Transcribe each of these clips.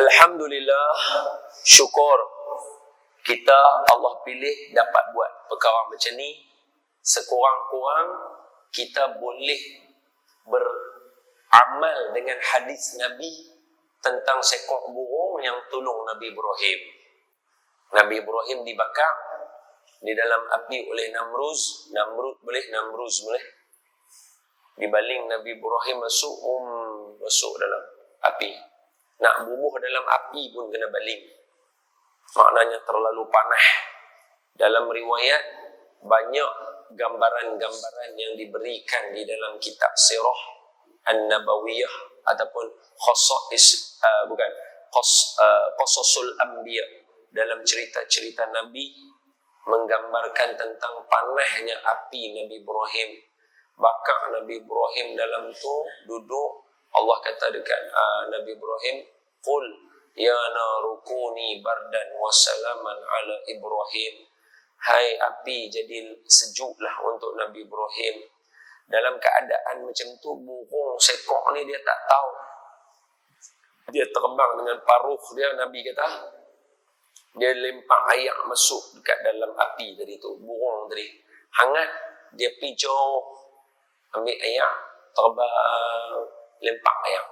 Alhamdulillah, syukur kita Allah pilih dapat buat perkara macam ni. Sekurang-kurang kita boleh beramal dengan hadis Nabi tentang seekor burung yang tolong Nabi Ibrahim. Nabi Ibrahim dibakar di dalam api oleh Namruz. Namruz boleh. Dibaling Nabi Ibrahim masuk dalam api. Nak bubuh dalam api pun kena baling. Maknanya terlalu panas. Dalam riwayat banyak gambaran-gambaran yang diberikan di dalam kitab Sirah An-Nabawiyah ataupun Qasasul Anbiya, dalam cerita-cerita Nabi menggambarkan tentang panasnya api Nabi Ibrahim. Bakar Nabi Ibrahim dalam tu duduk. Allah kata dekat Nabi Ibrahim, "Qul ya naru kuni bardan wa salaman ala Ibrahim." Hai api, jadi sejuklah untuk Nabi Ibrahim. Dalam keadaan macam tu, burung sekok ni dia tak tahu. Dia terbang dengan paruh dia, Nabi kata. Dia lempar ayak masuk dekat dalam api tadi tu. Burung tadi hangat, dia pergi jauh, ambil ayak, terbang, lempar ayak.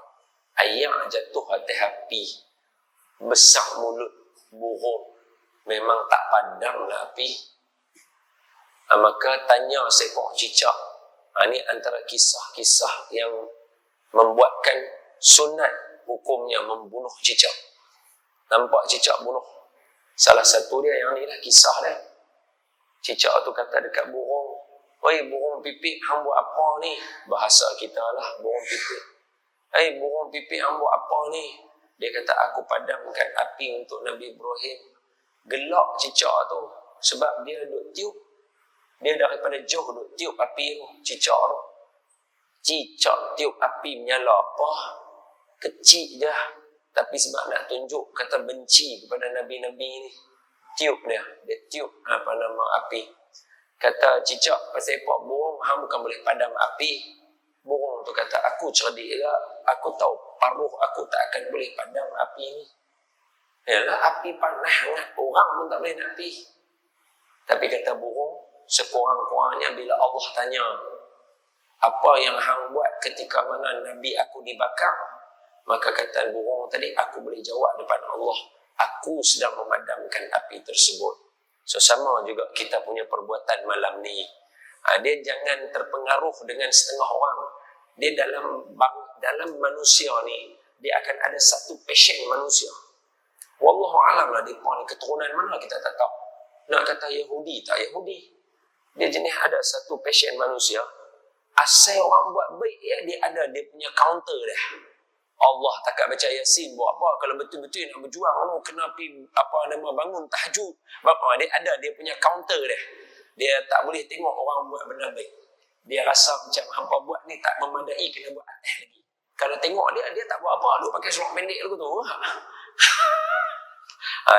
Ayak jatuh atas api. Besar mulut burung. Memang tak padamlah api. Maka tanya seekor cicak. Ini antara kisah-kisah yang membuatkan sunat hukumnya membunuh cicak. Nampak cicak bunuh. Salah satu dia yang ni lah kisah dia. Cicak tu kata dekat burung, "Oi burung pipit, hang buat apa ni?" Bahasa kita lah, burung pipit. "Hei burung pipit, hang buat apa ni?" Dia kata, "Aku padamkan api untuk Nabi Ibrahim." Gelak cicak tu sebab dia duk tiup. Dia daripada jauh duk tiup api tu, cicak tu. Cicak tiup api menyala apa? Kecil je. Tapi sebab nak tunjuk kata benci kepada Nabi-Nabi ni, tiup dia tiup api. Kata cicak, "Pasal apa burung, hang bukan boleh padam api?" Burung tu kata, "Aku cerdik juga. Aku tahu paruh aku tak akan boleh padam api ni. Yalah, api panas sangat, orang pun tak boleh nak pergi." Tapi kata burung, sekurang-kurangnya bila Allah tanya, "Apa yang hang buat ketika mana Nabi aku dibakar?" Maka kata burung tadi, "Aku boleh jawab depan Allah, aku sedang memadamkan api tersebut." So sama juga kita punya perbuatan malam ni. Dia jangan terpengaruh dengan setengah orang. Dia dalam manusia ni, dia akan ada satu passion manusia. Wallahu alam lah, dia ni keturunan mana kita tak tahu. Nak kata Yahudi, tak Yahudi. Dia jenis ada satu passion manusia. Asal orang buat baik, dia ada dia punya counter dia. Allah takkan baca Yasin buat apa? Kalau betul-betul nak berjuang, kena pergi bangun tahajud. Dia ada dia punya counter dia. Dia tak boleh tengok orang buat benda baik. Dia rasa macam hampa buat ni tak memadai, kena buat atas lagi. Kalau tengok dia tak buat apa, duk pakai seluar pendek lagu tu.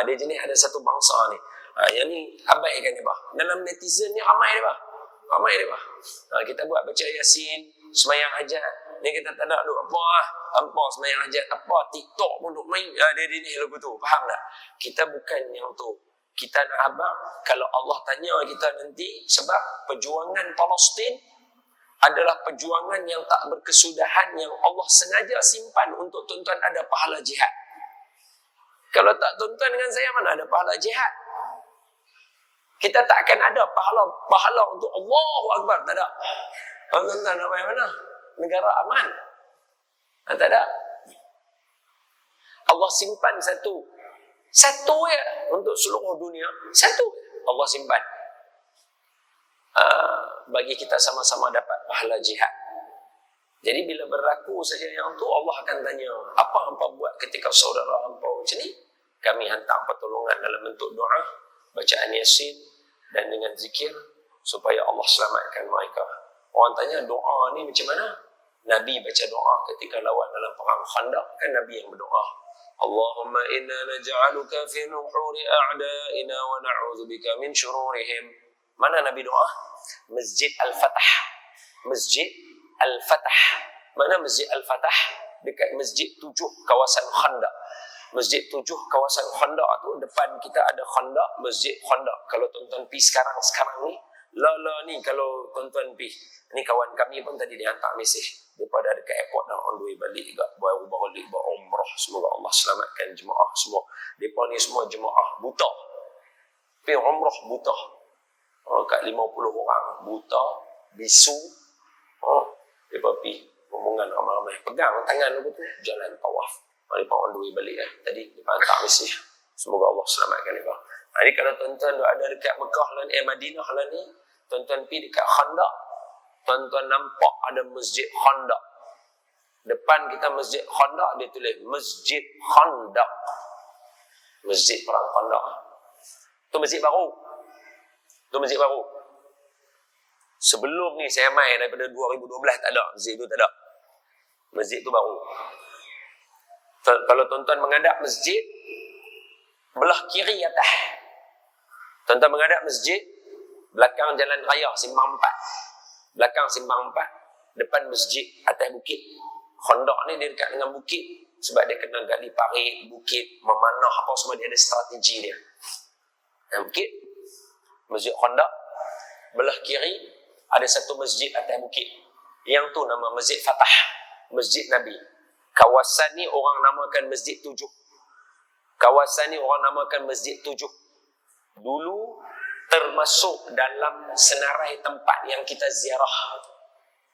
Dia jenis ada satu bangsa ni. Yang ni abaikan dia bah. Dalam netizen ni ramai dia bah. Kita buat baca Yasin, semayang hajat. Ni kita tak nak duk apa hampa semayang hajat apa, TikTok pun duk main. Dia ni lagu tu. Faham tak? Kita bukan yang tu. Kita nak abang kalau Allah tanya kita nanti, sebab perjuangan Palestin adalah perjuangan yang tak berkesudahan, yang Allah sengaja simpan untuk tuan-tuan ada pahala jihad. Kalau tak tuan-tuan dengan saya, mana ada pahala jihad? Kita tak akan ada pahala untuk Allahu Akbar, tak ada. Tuan-tuan nak main mana? Negara aman. Tak ada. Allah simpan satu ya untuk seluruh dunia. Satu Allah simpan. Bagi kita sama-sama dapat pahala jihad. Jadi bila berlaku saja yang tu, Allah akan tanya, apa hampa buat ketika saudara hampa macam ni? Kami hantar pertolongan dalam bentuk doa, bacaan Yasin dan dengan zikir supaya Allah selamatkan mereka. Orang tanya, doa ni macam mana? Nabi baca doa ketika lawan dalam perang Khandaq, kan Nabi yang berdoa. Allahumma inna naj'aluka fi nuhuri a'da'ina wa na'udzubika min syururihim. Mana Nabi doa? Masjid Al-Fatah. Masjid Al-Fatah. Mana Masjid Al-Fatah? Dekat Masjid 7 kawasan Khandaq. Masjid 7 kawasan Khandaq tu, depan kita ada Khandaq, Masjid Khandaq. Kalau tuan-tuan pergi sekarang ni, ni kalau tuan-tuan pergi, ni kawan kami pun tadi dia hantar mesej daripada dekat airport dah on the way balik juga, baru balik buat umrah. Semoga Allah selamatkan jemaah semua. Depa ni semua jemaah buta, pergi umrah buta, kat 50 orang buta, bisu. Depa pergi rombongan ramai-ramai, pegang tangan tu jalan tawaf. Mereka on the way balik tadi dia hantar mesej, semoga Allah selamatkan mereka. Ini kalau tuan-tuan ada dekat Mekah lah ni, Madinah lah ni, tuan-tuan pergi dekat Khandaq, tuan-tuan nampak ada Masjid Khandaq. Depan kita Masjid Khandaq, dia tulis Masjid Khandaq, masjid perang Khandaq. Tu masjid baru. Sebelum ni saya main daripada 2012 tak ada, masjid tu tak ada. Masjid tu baru. Kalau tuan-tuan menghadap masjid, belah kiri atas, tuan-tuan menghadap masjid, belakang jalan raya Simpang 4. Belakang Simpang 4, depan masjid atas bukit. Khandaq ni dia dekat dengan bukit, sebab dia kena gali parit, bukit, memanah apa semua, dia ada strategi dia. Bukit, Masjid Khandaq, belah kiri ada satu masjid atas bukit. Yang tu nama Masjid Fatah, Masjid Nabi. Kawasan ni orang namakan Masjid 7. Dulu termasuk dalam senarai tempat yang kita ziarah.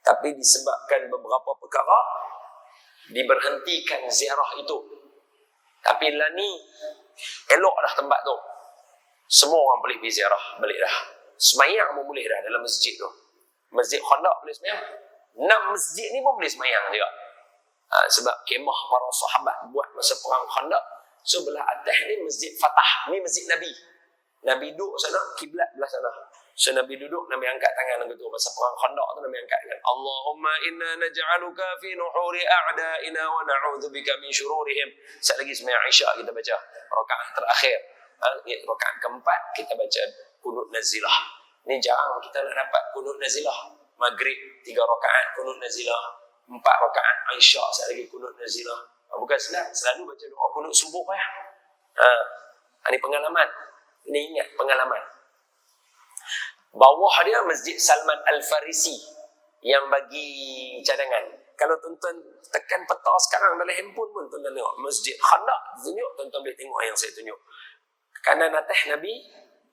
Tapi disebabkan beberapa perkara, diberhentikan ziarah itu. Tapi lah ni, elok dah tempat tu. Semua orang boleh pergi ziarah balik dah. Semayang pun boleh dah dalam masjid tu. Masjid Khandaq boleh semayang. 6 masjid ni pun boleh semayang juga. Sebab kemah para sahabat buat masa perang Khandaq. So belah atas ni Masjid Fatah, ni masjid Nabi. Nabi duduk sana, kiblat belah sana. So Nabi duduk, Nabi angkat tangan gitu. Masa perang Khandaq tu Nabi angkat tangan. Allahumma inna naj'aluka fi nuhuri a'da'ina wa na'udzubika min syururihim. Sekali lagi sembahyang Isya kita baca rakaat terakhir. Rakaat keempat kita baca kunut nazilah. Ni jarang kita nak dapat kunut nazilah. Maghrib 3 rakaat kunut nazilah. 4 rakaat Aisyah, sekali lagi kunut nazilah. Bukan senang, selalu baca doa kunut subuh Ini pengalaman. Ini ingat pengalaman. Bawah dia Masjid Salman Al-Farisi yang bagi cadangan. Kalau tuan-tuan tekan peta sekarang dalam handphone pun tuan-tuan tengok Masjid Khandaq tunjuk, tuan-tuan boleh tengok yang saya tunjuk. Kanan atas Nabi,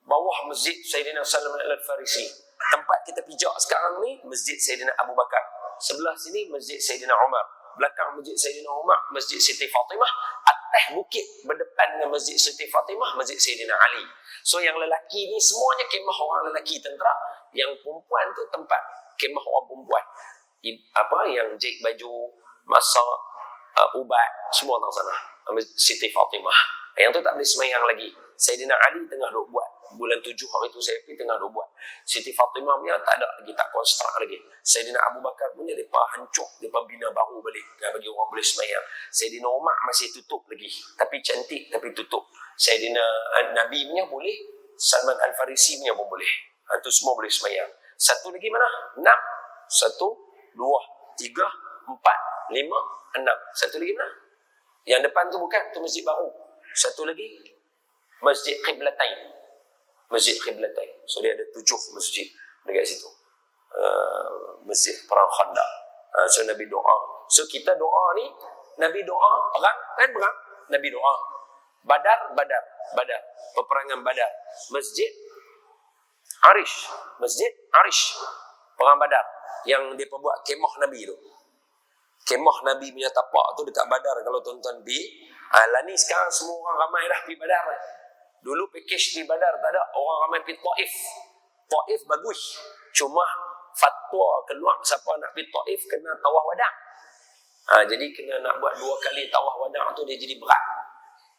bawah Masjid Sayyidina Salman Al-Farisi. Tempat kita pijak sekarang ni Masjid Sayyidina Abu Bakar. Sebelah sini Masjid Sayyidina Umar. Belakang Masjid Sayyidina Umar Masjid Siti Fatimah. Atas bukit berdepan dengan Masjid Siti Fatimah Masjid Sayyidina Ali. So yang lelaki ni semuanya kemah orang lelaki tentera. Yang perempuan tu tempat kemah orang perempuan. Yang jahit baju, masak, ubat, semua orang sana. Siti Fatimah. Yang tu tak boleh semayang lagi. Sayyidina Ali tengah duk buat. Bulan 7 hari tu saya pergi tengah duk buat. Siti Fatimah punya tak ada lagi, tak konstruk lagi. Sayyidina Abu Bakar punya mereka hancur, mereka bina baru balik bagi orang boleh semayang. Sayyidina Umar masih tutup lagi, tapi cantik tapi tutup. Sayyidina Nabi punya boleh, Salman Al-Farisi punya pun boleh. Itu semua boleh semayang. Satu lagi mana? 6. 1, 2, 3, 4, 5, 6. Satu lagi mana? Yang depan tu bukan, tu masjid baru. Satu lagi Masjid Qiblatain. Masjid Qiblatain. So dia ada 7 masjid dekat situ. Masjid perang Khandaq. So Nabi doa. So kita doa ni, Nabi doa perang kan perang. Nabi doa. Badar. Peperangan Badar. Masjid Arish. Perang Badar. Yang dia buat kemah Nabi tu. Kemah Nabi punya tapak tu dekat Badar. Kalau tuan-tuan pergi. Lah ni sekarang semua orang ramai dah pergi Badar. Dulu package di Badar tak ada. Orang ramai pergi Taif. Taif bagus. Cuma fatwa keluar siapa nak pergi Taif kena tawaf wada'. Jadi kena nak buat 2 kali tawaf wada' tu dia jadi berat.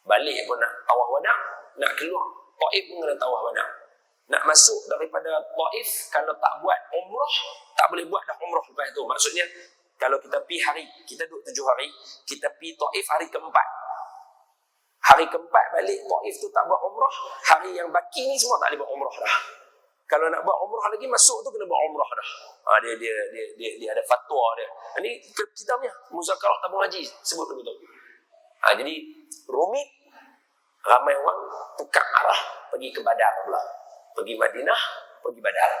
Balik pun nak tawaf wada'. Nak keluar Taif pun kena tawaf wada'. Nak masuk daripada Taif, kalau tak buat umrah, tak boleh buat dah umrah lepas tu. Maksudnya kalau kita pergi hari, kita duduk 7 hari, kita pergi Taif hari keempat. Hari keempat balik Taif tu tak buat umrah. Hari yang baki ni semua tak boleh buat umrah dah. Kalau nak buat umrah lagi, masuk tu kena buat umrah dah. Dia ada fatwa dia. Ini kita punya muzakarah tabung haji sebut begitu. Jadi rumit. Ramai orang tukar arah pergi ke Badar pula. Pergi Madinah, pergi Badar.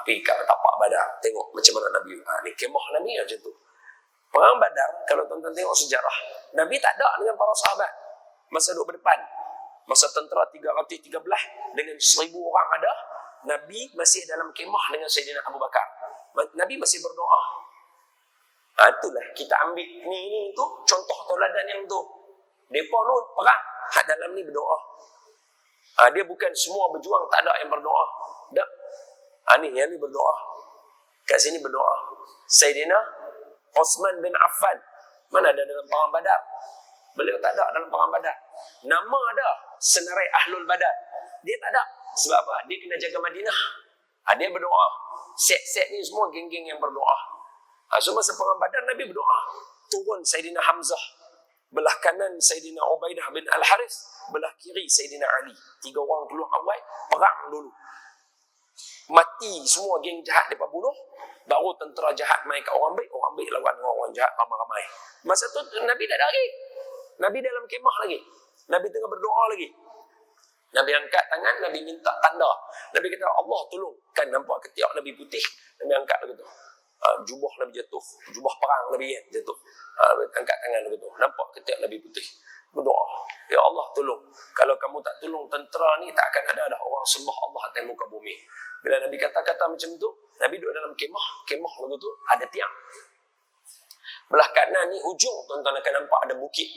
Pergi kat tapak Badar. Tengok macam mana Nabi. Ni kemah Nabi macam tu. Perang Badar, kalau tuan-tuan tengok sejarah, Nabi tak ada dengan para sahabat. Masa duduk berdepan. Masa tentera 313 dengan 1000 orang ada, Nabi masih dalam kemah dengan Sayyidina Abu Bakar. Nabi masih berdoa. Itulah kita ambil ni tu contoh tauladan yang tu. Depa tu perang, hak dalam ni berdoa. Dia bukan semua berjuang tak ada yang berdoa. Tak. Ni yang ni berdoa. Kat sini berdoa. Sayyidina Osman bin Affan mana ada dalam perang Badar? Beliau tak ada dalam perang Badar. Nama ada senarai Ahlul Badar. Dia tak ada. Sebab apa? Dia kena jaga Madinah. Dia berdoa. Set-set ni semua geng-geng yang berdoa. So masa perang Badar Nabi berdoa. Turun Sayyidina Hamzah. Belah kanan Sayyidina Ubaidah bin Al-Haris. Belah kiri Sayyidina Ali. 3 orang keluar awal. Perang dulu. Mati semua geng jahat mereka bunuh. Baru tentera jahat main kat orang baik. Orang baik lawan orang jahat ramai-ramai. Masa tu Nabi tak ada lagi. Nabi dalam kemah lagi. Nabi tengah berdoa lagi. Nabi angkat tangan, Nabi minta tanda. Nabi kata, Allah tolong. Kan nampak ketiak Nabi putih. Nabi angkat lagu tu. Jubah Nabi jatuh. Jubah perang Nabi jatuh. Angkat tangan lagu tu. Nampak ketiak Nabi putih. Berdoa. Ya Allah tolong. Kalau kamu tak tolong tentera ni, tak akan ada orang sembah Allah atas muka bumi. Bila Nabi kata-kata macam tu, Nabi duduk dalam kemah. Kemah lagu tu ada tiang. Belah kanan ni hujung tuan-tuan akan nampak ada bukit.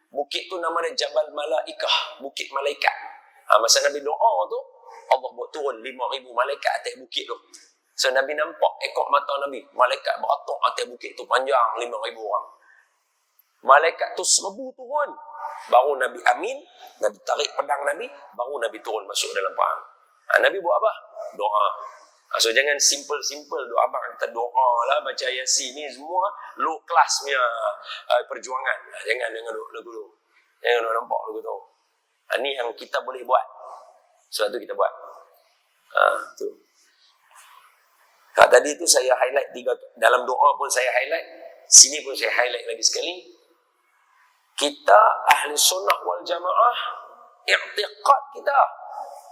Bukit tu nama dia Jabal Malaikah. Bukit Malaikat. Masa Nabi doa tu, Allah buat turun 5,000 malaikat atas bukit tu. So Nabi nampak ekor mata Nabi. Malaikat beratuk atas bukit tu panjang 5,000 orang. Malaikat tu 1,000 turun. Baru Nabi amin. Nabi tarik pedang Nabi. Baru Nabi turun masuk dalam perang. Nabi buat apa? Doa. So jangan simple-simple doa. Abang kata doa lah, baca Yasin ni semua low class punya perjuangan. Jangan dulu. Jangan nampak lagu tu. Ni yang kita boleh buat. Sebab tu kita buat. Tu. Tadi tu saya highlight 3. Dalam doa pun saya highlight. Sini pun saya highlight lagi sekali. Kita ahli sunnah wal jamaah, i'tiqad kita,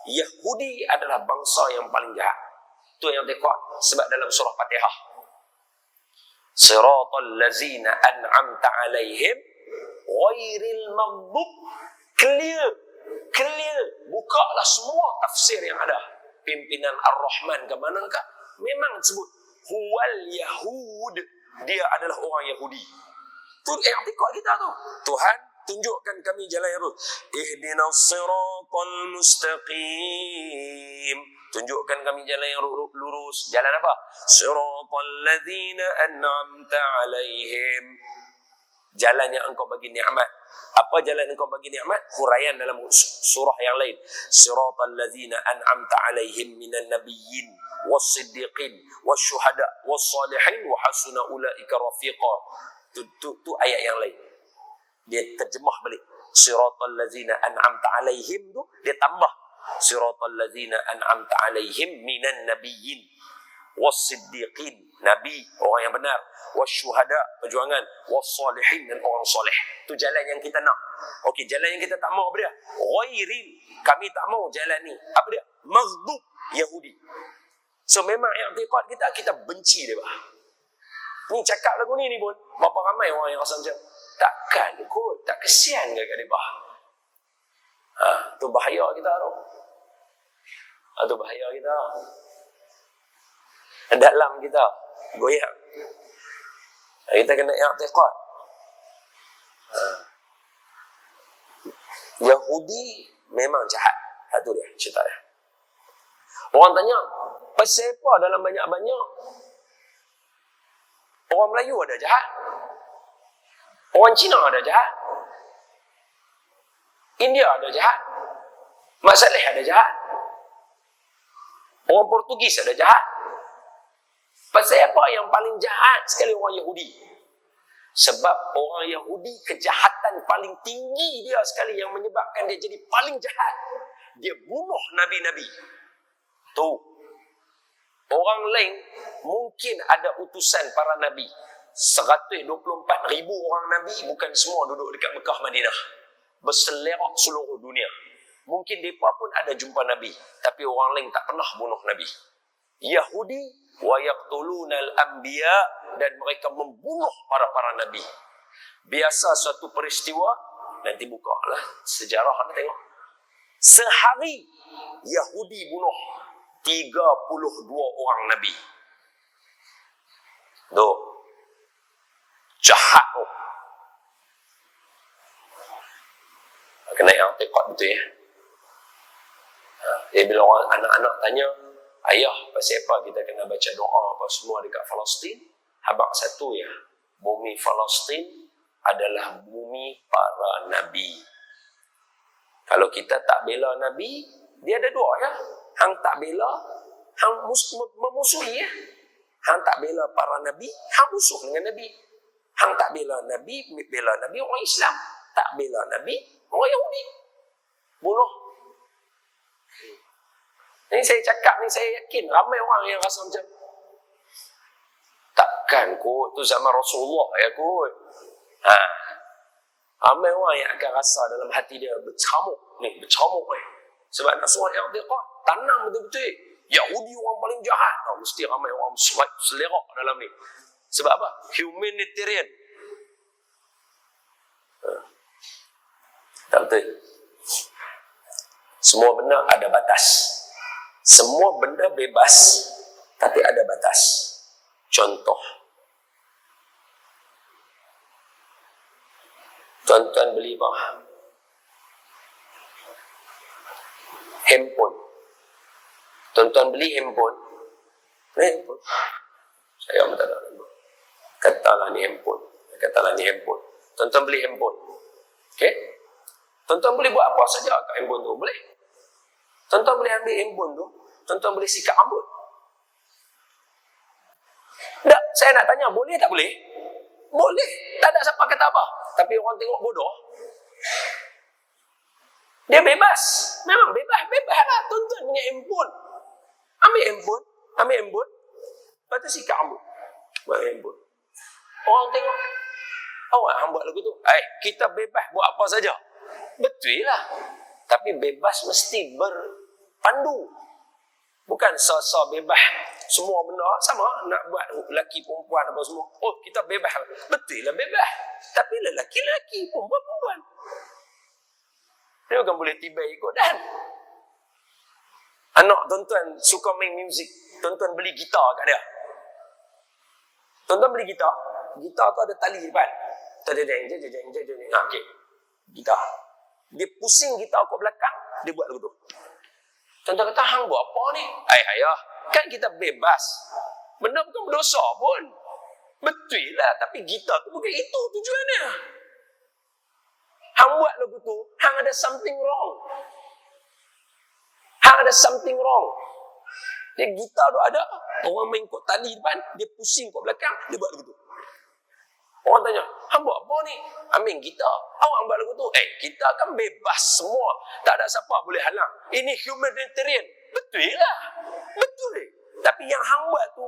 Yahudi adalah bangsa yang paling jahat. Itu yang i'tiqad. Sebab dalam surah Fatihah, Siratal lazina an'amta alaihim ghairil maghdub. Clear. Bukalah semua tafsir yang ada. Pimpinan Ar-Rahman ke manakah? Memang sebut huwal Yahud. Dia adalah orang Yahudi. Itu i'tiqad kita tu. Tuhan, tunjukkan kami jalan yang lurus. Ihdinas siratal mustaqim. Tunjukkan kami jalan yang lurus. Jalan apa? Siratal ladzina an'amta alaihim. Jalan yang engkau bagi nikmat. Apa jalan engkau bagi nikmat? Huraian dalam surah yang lain. Siratal ladzina an'amta alaihim minan nabiyyin was-siddiqin wasyuhada was-salihin wa hasuna ulaika rafiqa. Tu ayat yang lain. Dia terjemah balik. Siratal ladzina an'amta alaihim tu dia tambah siratal ladzina an'amta alaihim minan nabiyyin was-siddiqin, nabi orang yang benar, wasyuhada perjuangan, was-salihin dan orang soleh. Tu jalan yang kita nak. Okey, jalan yang kita tak mau apa dia? Ghairil, kami tak mau jalan ni. Apa dia? Maghdub, Yahudi. So memang i'tiqad kita benci dia bah. Ni cakap lagu ni pun berapa ramai orang yang rasa macam takkan kot, tak kesian ke kat dia bah. Tu bahaya kita tu. Tu bahaya kita. Dalam kita goyang. Kita kena i'tiqad. Yahudi memang jahat. Itu dia cerita dia. Orang tanya, pasal apa dalam banyak-banyak orang Melayu ada jahat, orang Cina ada jahat, India ada jahat, Mak Saleh ada jahat, orang Portugis ada jahat. Pasal apa yang paling jahat sekali orang Yahudi? Sebab orang Yahudi kejahatan paling tinggi dia sekali yang menyebabkan dia jadi paling jahat. Dia bunuh nabi-nabi. Tu. Orang lain mungkin ada utusan para nabi. 124,000 orang nabi bukan semua duduk dekat Mekah Madinah. berselerak seluruh dunia. Mungkin mereka pun ada jumpa Nabi, tapi orang lain tak pernah bunuh Nabi. Yahudi wa yaqtulunal anbiya, dan mereka membunuh para Nabi. Biasa suatu peristiwa, nanti bukalah sejarah, anda tengok. Sehari Yahudi bunuh 32 orang Nabi. Tuh. Jahat tu. Kena yang tekad betul ya. Bila orang anak-anak tanya, ayah, pasal apa kita kena baca doa apa semua dekat Palestin? Habaq satu ya, bumi Palestin adalah bumi para Nabi. Kalau kita tak bela Nabi, dia ada dua ya. Hang tak bela, hang memusuhi ya. Hang tak bela para Nabi, hang musuh dengan Nabi. Hang tak bela Nabi orang Islam. Tak bela Nabi, orang Yahudi. Bunuh. Ini saya cakap ni, saya yakin ramai orang yang rasa macam takkan kot, tu zaman Rasulullah ya kot. Ramai orang yang akan rasa dalam hati dia bercamuk ni. Sebab nak surat yang dia tanam betul-betul. Yahudi orang paling jahat. Mesti ramai orang selerak dalam ni. Sebab apa? Humanitarian. Tak betul. Semua benda ada batas. Semua benda bebas, tapi ada batas. Contoh. Tuan-tuan beli apa? Handphone. Tuan-tuan beli handphone. Handphone. Saya tak ada handphone. Katalah ni handphone. Tuan-tuan beli handphone. Okey? Tuan-tuan boleh buat apa saja kat handphone tu? Boleh. Tuan-tuan boleh ambil handphone tu. Tuan-tuan boleh sikat rambut. Tak, saya nak tanya, boleh tak boleh? Boleh. Tak ada siapa kata apa. Tapi orang tengok bodoh. Dia bebas. Memang bebas. Bebas lah. Tuan-tuan punya handphone. Ambil handphone. Lepas tu sikat rambut. Buat handphone. Orang tengok. Awak hang buat lagu tu. Kita bebas buat apa saja. Betul lah. Tapi bebas mesti berpandu. Bukan so-so bebas. Semua benda sama. Nak buat lelaki perempuan apa semua. Oh, kita bebas. Betul lah bebas. Tapi lelaki-lelaki, perempuan-perempuan. Dia bukan boleh tiba ikut dan. Anak tuan-tuan suka main muzik. Tuan-tuan beli gitar kat dia. Tuan-tuan beli gitar. Gitar tu ada tali depan. Okey. Gitar. Dia pusing gitar kat belakang, dia buat lagu tu. Tuan-tuan kata, hang buat apa ni? Ayah, kan kita bebas. Benda bukan berdosa pun. Betul lah, tapi gitar tu bukan itu tujuannya. Hang buat lagu tu, hang ada something wrong. Dia gitar tu ada, orang main kot tali depan, dia pusing kat belakang, dia buat lagu tu. Orang tanya, hang buat apa ni? Ambil gitar. Awak buat lagu tu? Kita kan bebas semua. Tak ada siapa boleh halang. Ini humanitarian. Betul lah. Betul. Tapi yang hang buat tu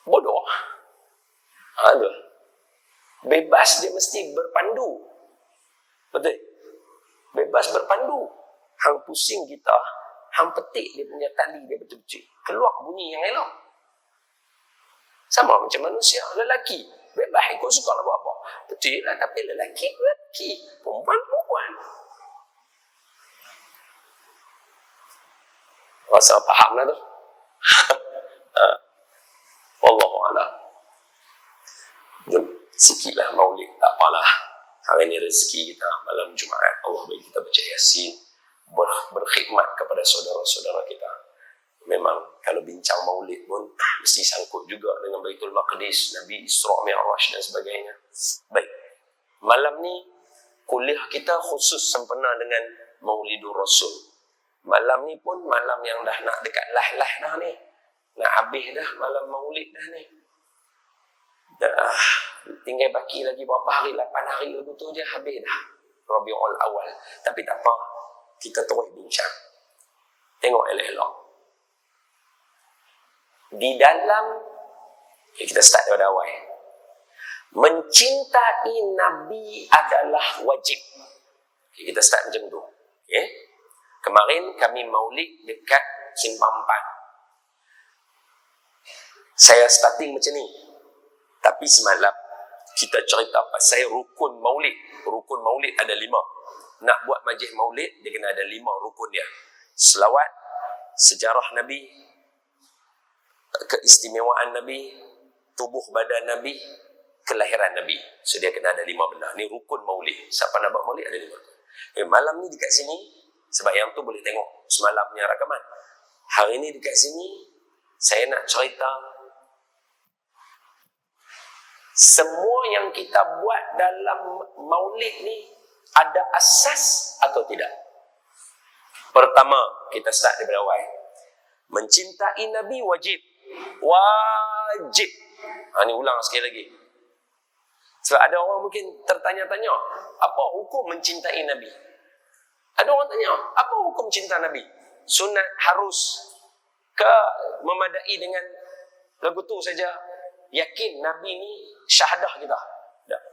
bodoh. Aduh. Bebas dia mesti berpandu. Betul. Bebas berpandu. Hang pusing gitar, hang petik dia punya tali dia betul-betul. Keluar bunyi yang elok. Sama macam manusia, lelaki. Bebas ikut suka nak buat apa. Betul lah, tapi lelaki. Perempuan. Rasa faham lah tu. Wallahualam. Jom, sikitlah maulid. Tak apalah. Hari ini rezeki kita, malam Jumaat. Allah bagi kita baca Yasin. Berkhidmat kepada saudara-saudara kita. Memang kalau bincang maulid pun mesti sangkut juga dengan Baitul Maqdis, Nabi Isra' Mi'raj dan sebagainya. Baik. Malam ni kuliah kita khusus sempena dengan Maulidur Rasul. Malam ni pun malam yang dah nak dekat lah dah ni. Nak habis dah malam maulid dah ni. Tinggal baki lagi berapa hari, 8 hari lagu tu je habis dah Rabiul Awal. Tapi tak apa, kita terus bincang. Tengok elok-elok. Di dalam, kita start daripada awal. Mencintai Nabi adalah wajib. Okay, kita start macam tu. Okay. Kemarin kami maulid dekat Simpang 4. Saya starting macam ni. Tapi semalam kita cerita pasal rukun maulid. Rukun maulid ada 5. Nak buat majlis maulid, dia kena ada 5 rukun dia. Selawat, sejarah Nabi, keistimewaan Nabi, tubuh badan Nabi, kelahiran Nabi. So dia kena ada 5 benda. Ni rukun maulid. Siapa nak buat maulid ada 5 rukun. Malam ni dekat sini, sebab yang tu boleh tengok semalamnya rakaman. Hari ni dekat sini, saya nak cerita semua yang kita buat dalam maulid ni ada asas atau tidak. Pertama, kita start daripada awal. Mencintai Nabi wajib. Wajib. Ni ulang sekali lagi. Sebab ada orang mungkin tertanya-tanya, apa hukum mencintai Nabi? Ada orang tanya, apa hukum cinta Nabi? Sunat harus ke memadai dengan lagu tu saja? Yakin Nabi ni syahadah kita? Tak.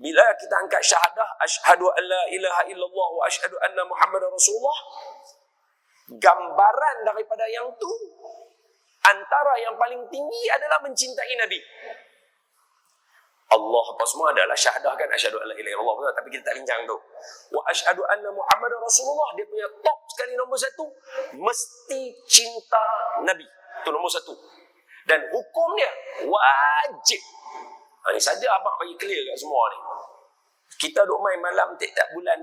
Bila kita angkat syahadah, asyhadu an la ilaha illallah wa asyhadu anna Muhammadar Rasulullah, gambaran daripada yang tu, antara yang paling tinggi adalah mencintai Nabi. Allah apa semua adalah syahadah kan, asyhadu an la ilaha illallah, tapi kita tak bincang tu. Wa asyhadu anna Muhammadar Rasulullah, dia punya top sekali nombor 1, mesti cinta Nabi. Itu nombor 1. Dan hukum dia wajib. Ni saja abang bagi clear kat semua ni. Kita duk main malam tiap-tiap bulan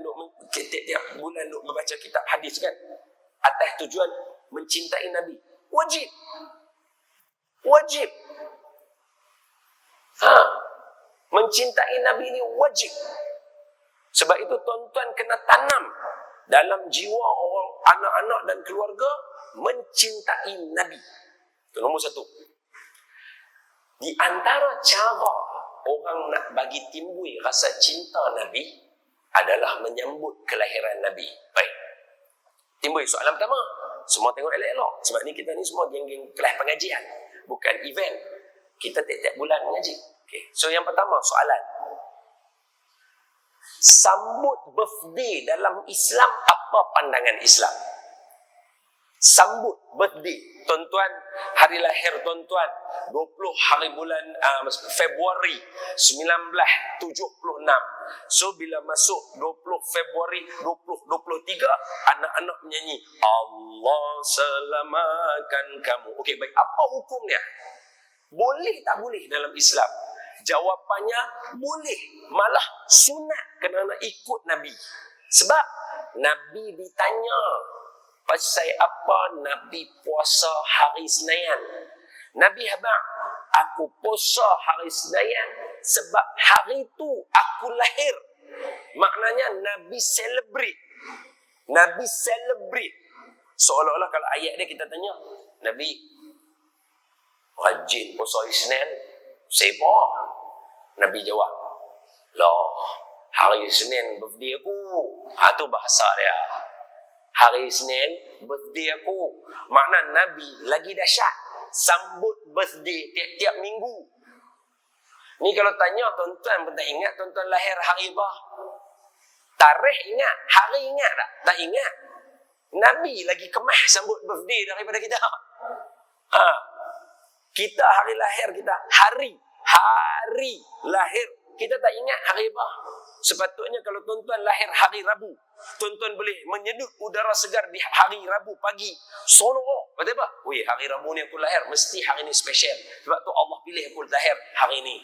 duk membaca kitab hadis kan, atas tujuan mencintai Nabi. Wajib. Wajib. Mencintai Nabi ni wajib. Sebab itu tuan-tuan kena tanam dalam jiwa orang, anak-anak dan keluarga, mencintai Nabi. Itu nombor 1. Di antara cara orang nak bagi timbul rasa cinta Nabi adalah menyambut kelahiran Nabi. Baik. Timbul soalan pertama. Semua tengok elok-elok. Sebab ni kita ni semua geng-geng kelas pengajian. Bukan event. Kita tiap-tiap bulan mengaji. Okay. So yang pertama soalan. Sambut birthday dalam Islam, apa pandangan Islam? Sambut birthday. Tuan-tuan, hari lahir tuan-tuan 20 hari bulan Februari 1976. So bila masuk 20 Februari 2023, anak-anak menyanyi Allah selamatkan kamu. Okey, baik, apa hukumnya? Boleh tak boleh dalam Islam? Jawapannya boleh, malah sunat, kena nak ikut Nabi. Sebab Nabi ditanya pasal apa Nabi puasa hari Senayan. Nabi habaq, aku puasa hari Senayan sebab hari tu aku lahir. Maknanya Nabi celebrate. Nabi celebrate. Seolah-olah kalau ayat dia kita tanya, Nabi rajin puasa hari Senin, siapa? Nabi jawab, lah, hari Senin birthday aku. Itu bahasa dia. Hari Senin birthday aku. Makna Nabi lagi dahsyat, sambut birthday tiap-tiap minggu. Ni kalau tanya tuan-tuan pun tak ingat tuan-tuan lahir hari apa? Tarikh ingat, hari ingat tak? Tak ingat. Nabi lagi kemah sambut birthday daripada kita. Kita hari lahir kita, hari lahir kita tak ingat hari apa. Sepatutnya kalau tuan-tuan lahir hari Rabu, tuan-tuan boleh menyedut udara segar di hari Rabu pagi. Sonoro. Betul apa? Weh, hari Rabu ni aku lahir, mesti hari ni special. Sebab tu Allah pilih aku lahir hari ni.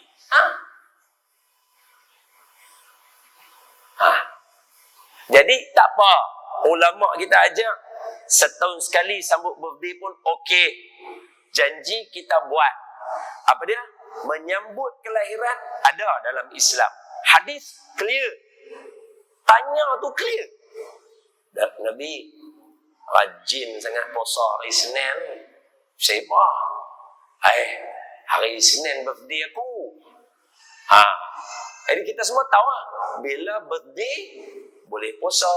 Jadi tak apa. Ulama kita ajak setahun sekali sambut birthday pun okey. Janji kita buat. Apa dia? Menyambut kelahiran ada dalam Islam. Hadis clear. Tanya tu clear. Nabi rajin sangat puasa hari Senin. Siapa? Hari Senin birthday aku. Jadi kita semua tahu lah, bila birthday boleh puasa,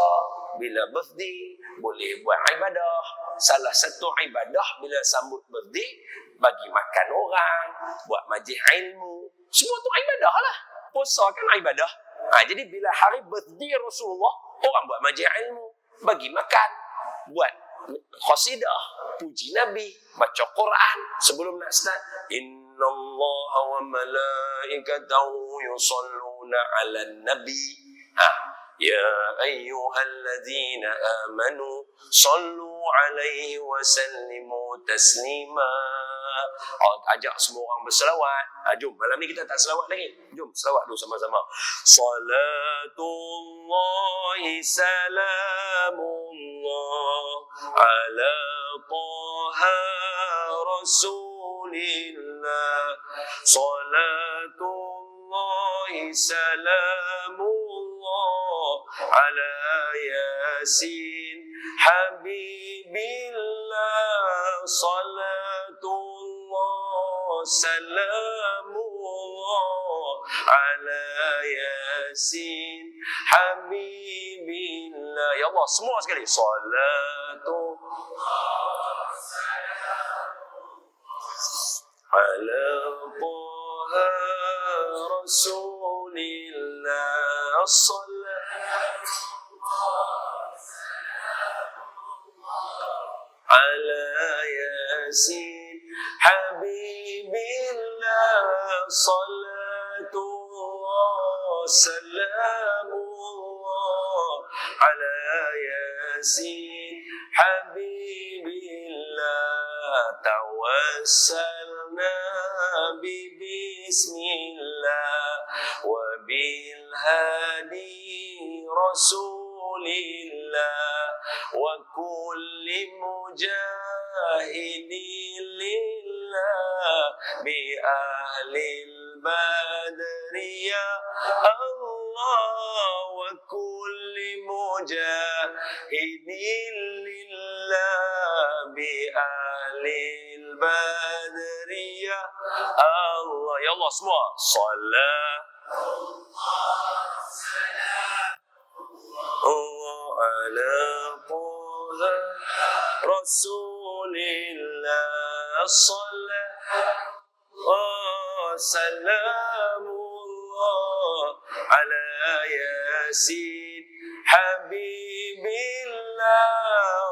bila birthday, boleh buat ibadah. Salah satu ibadah bila sambut birthday, bagi makan orang, buat majlis ilmu. Semua tu ibadah lah. Puasa kan ibadah. Jadi bila hari birthday Rasulullah, orang buat majlis ilmu, bagi makan, buat qasidah, puji Nabi, baca Quran sebelum nak start. Innallaha wa malaikatahu yusalluna 'alan nabi. Ya ayyuhalladzina amanu sallu 'alaihi wa sallimu taslima. Ajak semua orang berselawat. Jom, malam ni kita tak selawat lagi. Jom selawat dulu sama-sama. Salatullahi salamullah ala taha rasulillah. Salatullahi salamullah ala yasin habibillah. Salatullah salamullah ala yasin habibillah. Ya Allah, semua sekali. Salatullah ala taha rasulillah. Ala yasin habibillah. Salatullah salamullah ala yasin habibillah. Tawassalna bismillah wa bil hadi rasulillah wa kulli mujahidin lillah bi ahlil badri ya Allah. Wa kulli mujahidin lillah bi ahlil badri ya Allah. Ya Allah, semua. Salat Allah ala taha rasulillah. Salat salamullah ala yasin habibillah.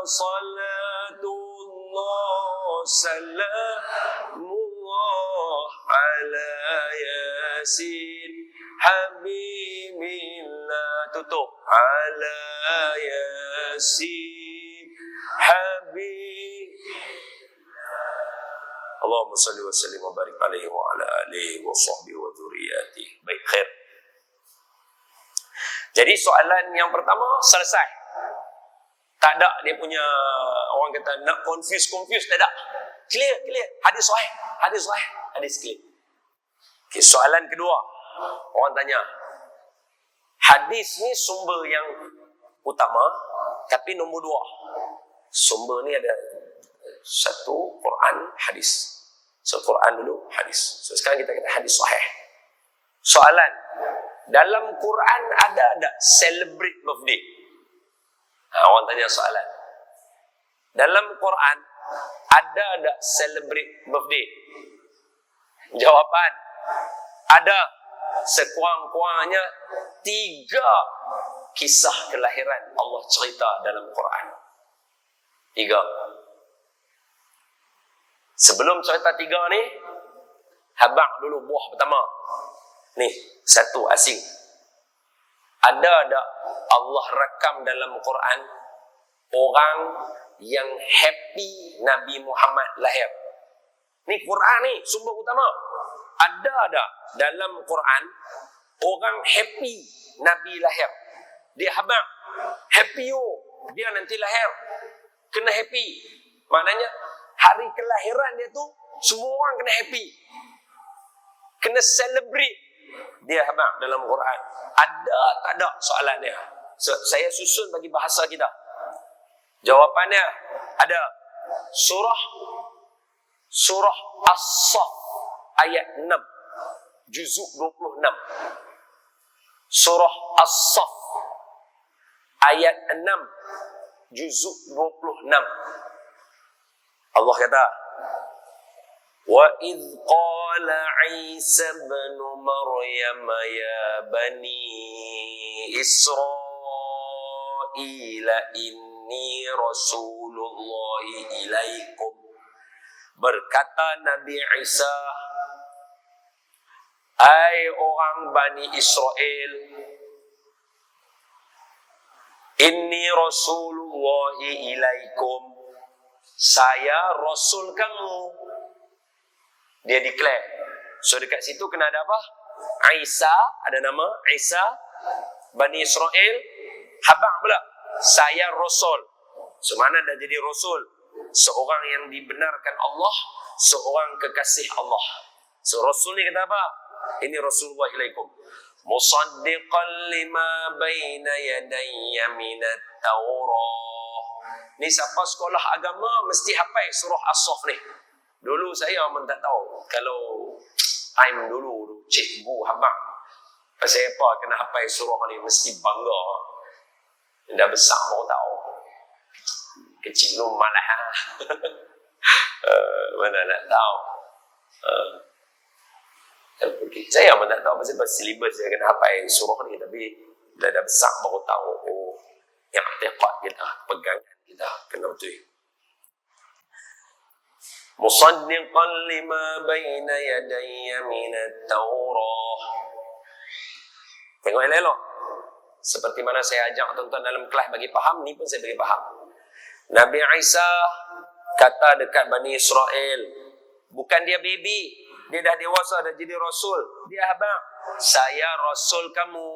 Salatullah salamullah ala yasin habibillah. Tutup. Ala yasin habibillah. Allahumma salli wa sallim wa barik alaihi wa ala alihi wa sahbihi wa dhurriyyatihi. Baik, khair. Jadi soalan yang pertama selesai. Tak ada dia punya, orang kata nak confuse, tak ada. Clear. Hadis sahih. Hadis clear. Okay, soalan kedua. Orang tanya, hadis ni sumber yang utama, tapi nombor 2. Sumber ni ada satu, Quran, hadis. So, Quran dulu, hadis. So, sekarang kita kata hadis sahih. Soalan, dalam Quran ada tak celebrate birthday? Orang tanya soalan. Dalam Quran ada tak celebrate birthday? Jawapan, ada. Sekurang-kurangnya 3 kisah kelahiran Allah cerita dalam Quran. 3. Sebelum cerita 3 ni, habaq dulu buah pertama. Ni, satu asing. Ada tak Allah rakam dalam Quran orang yang happy Nabi Muhammad lahir? Ni Quran ni, sumber utama. Ada tak dalam Quran orang happy Nabi lahir? Dia habaq, happy dia nanti lahir. Kena happy. Maknanya hari kelahiran dia tu semua orang kena happy. Kena celebrate. Dia habaq dalam Quran. Ada tak ada soalan dia? Saya susun bagi bahasa kita. Jawapannya ada. Surah As-Saff ayat 6, juzuk 26. Surah As-Saff ayat 6, juzuk 26. Allah kata, wa idh qala Isa ibn Maryam ya bani Israila inni rasulullahi ilaikum. Berkata Nabi Isa, hai orang Bani Israel, inni rasulullahi ilaikum, saya rasul kamu. Dia declare. So dekat situ kena ada apa? Isa, ada nama Isa, Bani Israel, habaq pula, saya rasul. So mana dah jadi rasul? Seorang yang dibenarkan Allah, seorang kekasih Allah. So rasul ni kata apa? Ini Rasulullah ilaikum. Musaddiqan lima baina yadayya minat Taurah. Ni siapa sekolah agama mesti hafal surah As-Saff ni. Dulu saya memang tak tahu. Kalau time dulu cikgu habaq, pasal apa kena hafal surah ni, mesti bangga. Dah besar baru tahu. Kecil lu malah mana nak tahu. Saya memang tak tahu pasal silibus saya kena hafal surah ni, tapi dah besar baru tahu. Oh, yang i'tiqad kita, pegangan kita kena betul. Musaddiqan lima baina yadayya minat Taurah. Tengok elok. Seperti mana saya ajak tuan-tuan dalam kelas bagi faham, ni pun saya bagi faham. Nabi Isa kata dekat Bani Israel, bukan dia baby, dia dah dewasa, dah jadi rasul. Dia habaq, saya rasul kamu.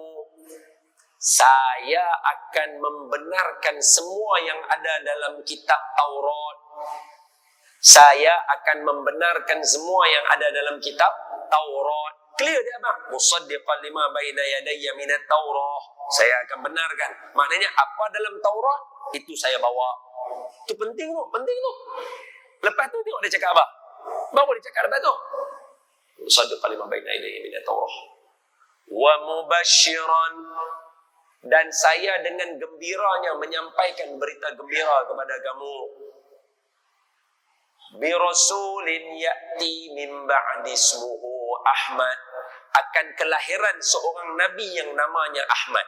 Saya akan membenarkan semua yang ada dalam kitab Taurat. Saya akan membenarkan semua yang ada dalam kitab Taurat. Clear dia bang. Musaddiqan lima baina yadayya minat Taurah. Saya akan benarkan. Maknanya apa dalam Taurat, itu saya bawa. Itu penting tu, penting tu. Lepas tu tengok dia cakap apa? Baru dia cakap lepas tu. Musaddiqan lima baina yadayya minat Taurah. Wa mubashiran, dan saya dengan gembiranya menyampaikan berita gembira kepada kamu. Bi rasulin ya'ti min ba'di ismuhu Ahmad, akan kelahiran seorang nabi yang namanya Ahmad.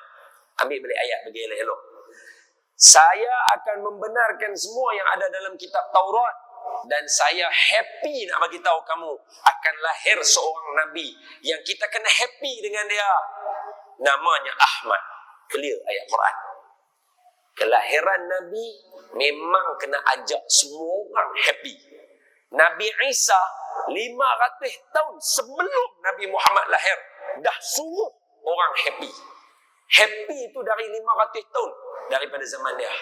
Ambil balik ayat bagi elok-elok. Saya akan membenarkan semua yang ada dalam kitab Taurat, dan saya happy nak bagi tahu kamu akan lahir seorang nabi yang kita kena happy dengan dia, namanya Ahmad. Clear ayat Quran. Kelahiran nabi memang kena ajak semua orang happy. Nabi Isa 500 tahun sebelum Nabi Muhammad lahir dah suruh orang happy. Happy itu dari 500 tahun daripada zaman dia.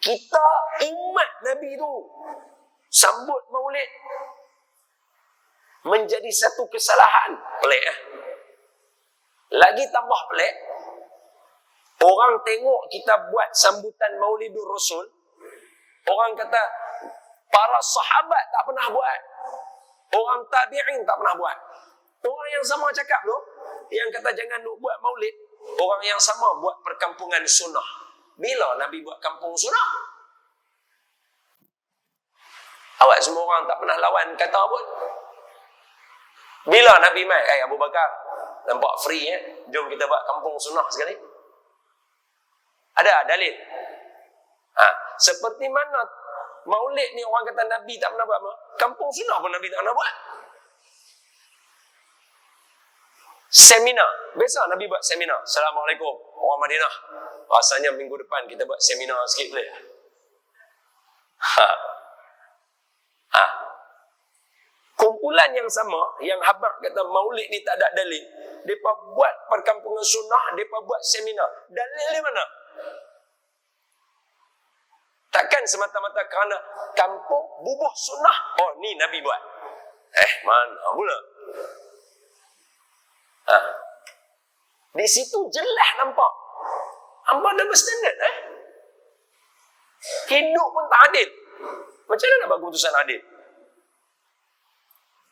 Kita umat Nabi itu sambut Maulid menjadi satu kesalahan. Pelik Lagi tambah pelik, orang tengok kita buat sambutan Maulidur Rasul, orang kata para sahabat tak pernah buat, orang tabi'in tak pernah buat. Orang yang sama cakap tu, yang kata jangan buat maulid, orang yang sama buat perkampungan sunnah. Bila Nabi buat kampung sunnah? Awak semua orang tak pernah lawan kata pun. Bila Nabi mai, Abu Bakar, nampak free jom kita buat kampung sunnah sekali. Ada dalil. Seperti mana Maulid ni orang kata Nabi tak pernah buat, kampung sunnah pun Nabi tak pernah buat. Seminar, biasa Nabi buat seminar. Assalamualaikum orang Madinah, rasanya minggu depan kita buat seminar sikit boleh? Kumpulan yang sama, yang habaq kata Maulid ni tak ada dalil, mereka buat perkampungan sunnah, mereka buat seminar. Dalil di mana? Takkan semata-mata kerana kampung bubuh sunnah, oh ni Nabi buat. Mana pula? Di situ jelas nampak hamba double standard. Hidup pun tak adil. Macam mana nak buat keputusan adil?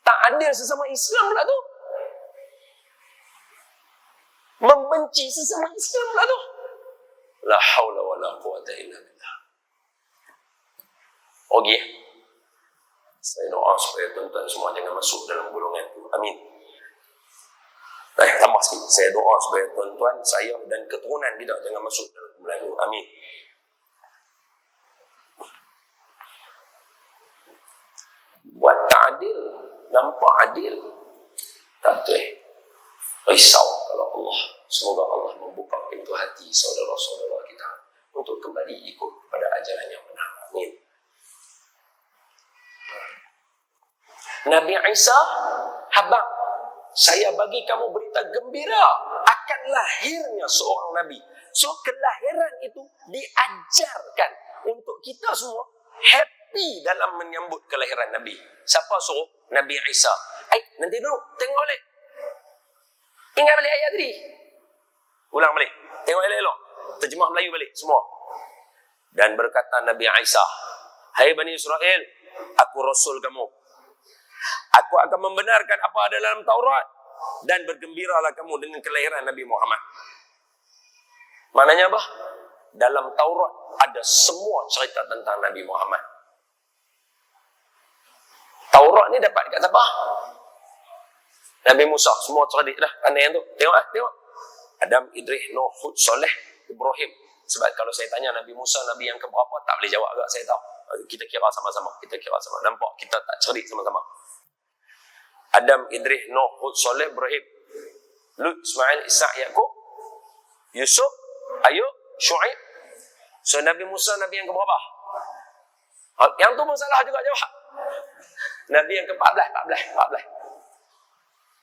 Tak adil sesama Islam pula tu. Membenci sesama Islam pula tu. La haula wa la quwata illa billah. Okey. Saya doa supaya tuan-tuan semua jangan masuk dalam golongan itu. Amin. Tambah sikit. Saya doa supaya tuan-tuan, saya dan keturunan kita jangan masuk dalam golongan itu. Amin. Buat tak adil, nampak adil, tak betul. Risau kalau Allah. Semoga Allah membuka pintu hati saudara-saudara kita untuk kembali ikut pada ajaran yang benar. Amin. Nabi Isa, habang, saya bagi kamu berita gembira akan lahirnya seorang Nabi. So, kelahiran itu diajarkan untuk kita semua happy dalam menyambut kelahiran Nabi. Siapa suruh? Nabi Isa. Nanti dulu, tengok balik. Ingat balik ayat tadi. Ulang balik. Tengok elok-elok. Terjemah Melayu balik, semua. Dan berkata Nabi Isa, hai Bani Israel, aku Rasul kamu. Aku akan membenarkan apa ada dalam Taurat dan bergembiralah kamu dengan kelahiran Nabi Muhammad. Maknanya apa? Dalam Taurat ada semua cerita tentang Nabi Muhammad. Taurat ni dapat dekat siapa? Nabi Musa, semua cerdik dah. Pandai yang tu. Tengok. Adam, Idris, Nuh, Hud, Soleh, Ibrahim. Sebab kalau saya tanya Nabi Musa, Nabi yang keberapa, tak boleh jawab agak, saya tahu. Kita kira sama-sama. Nampak kita tak cerdik sama-sama. Adam, Idris, Nuh, Hud, Soleh, Ibrahim, Lut, Ismail, Ishak, Yaqub, Yusuf, Ayub, Syuaib. So Nabi Musa, Nabi yang keberapa? Yang tu pun salah juga jawab. Nabi yang ke-14.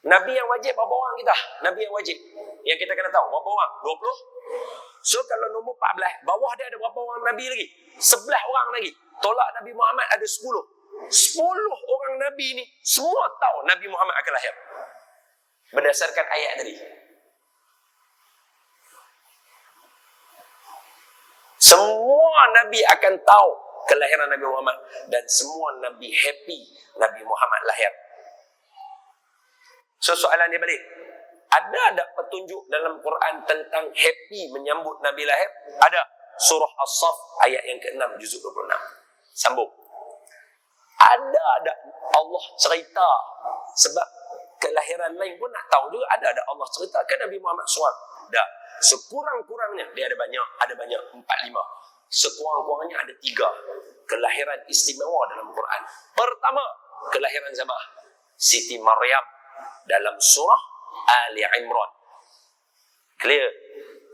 Nabi yang wajib berapa orang kita? Nabi yang wajib. Yang kita kena tahu berapa orang? 20. So kalau nombor 14, bawah dia ada berapa orang Nabi lagi? 11 orang lagi. Tolak Nabi Muhammad ada 10. 10 orang Nabi ni semua tahu Nabi Muhammad akan lahir. Berdasarkan ayat tadi. Semua Nabi akan tahu kelahiran Nabi Muhammad. Dan semua Nabi happy Nabi Muhammad lahir. So soalan dia balik. Ada tak petunjuk dalam Quran tentang happy menyambut Nabi lahir? Ada. Surah As-Saff ayat yang ke-6 juzuk 26. Sambung. Ada Allah cerita, sebab kelahiran lain pun nak tahu juga. Ada Allah cerita ke Nabi Muhammad SAW? Dah. Sekurang-kurangnya dia ada banyak 4-5. Sekurang-kurangnya ada 3 kelahiran istimewa dalam Quran. Pertama, kelahiran siapa? Siti Maryam dalam surah Ali Imran. Clear?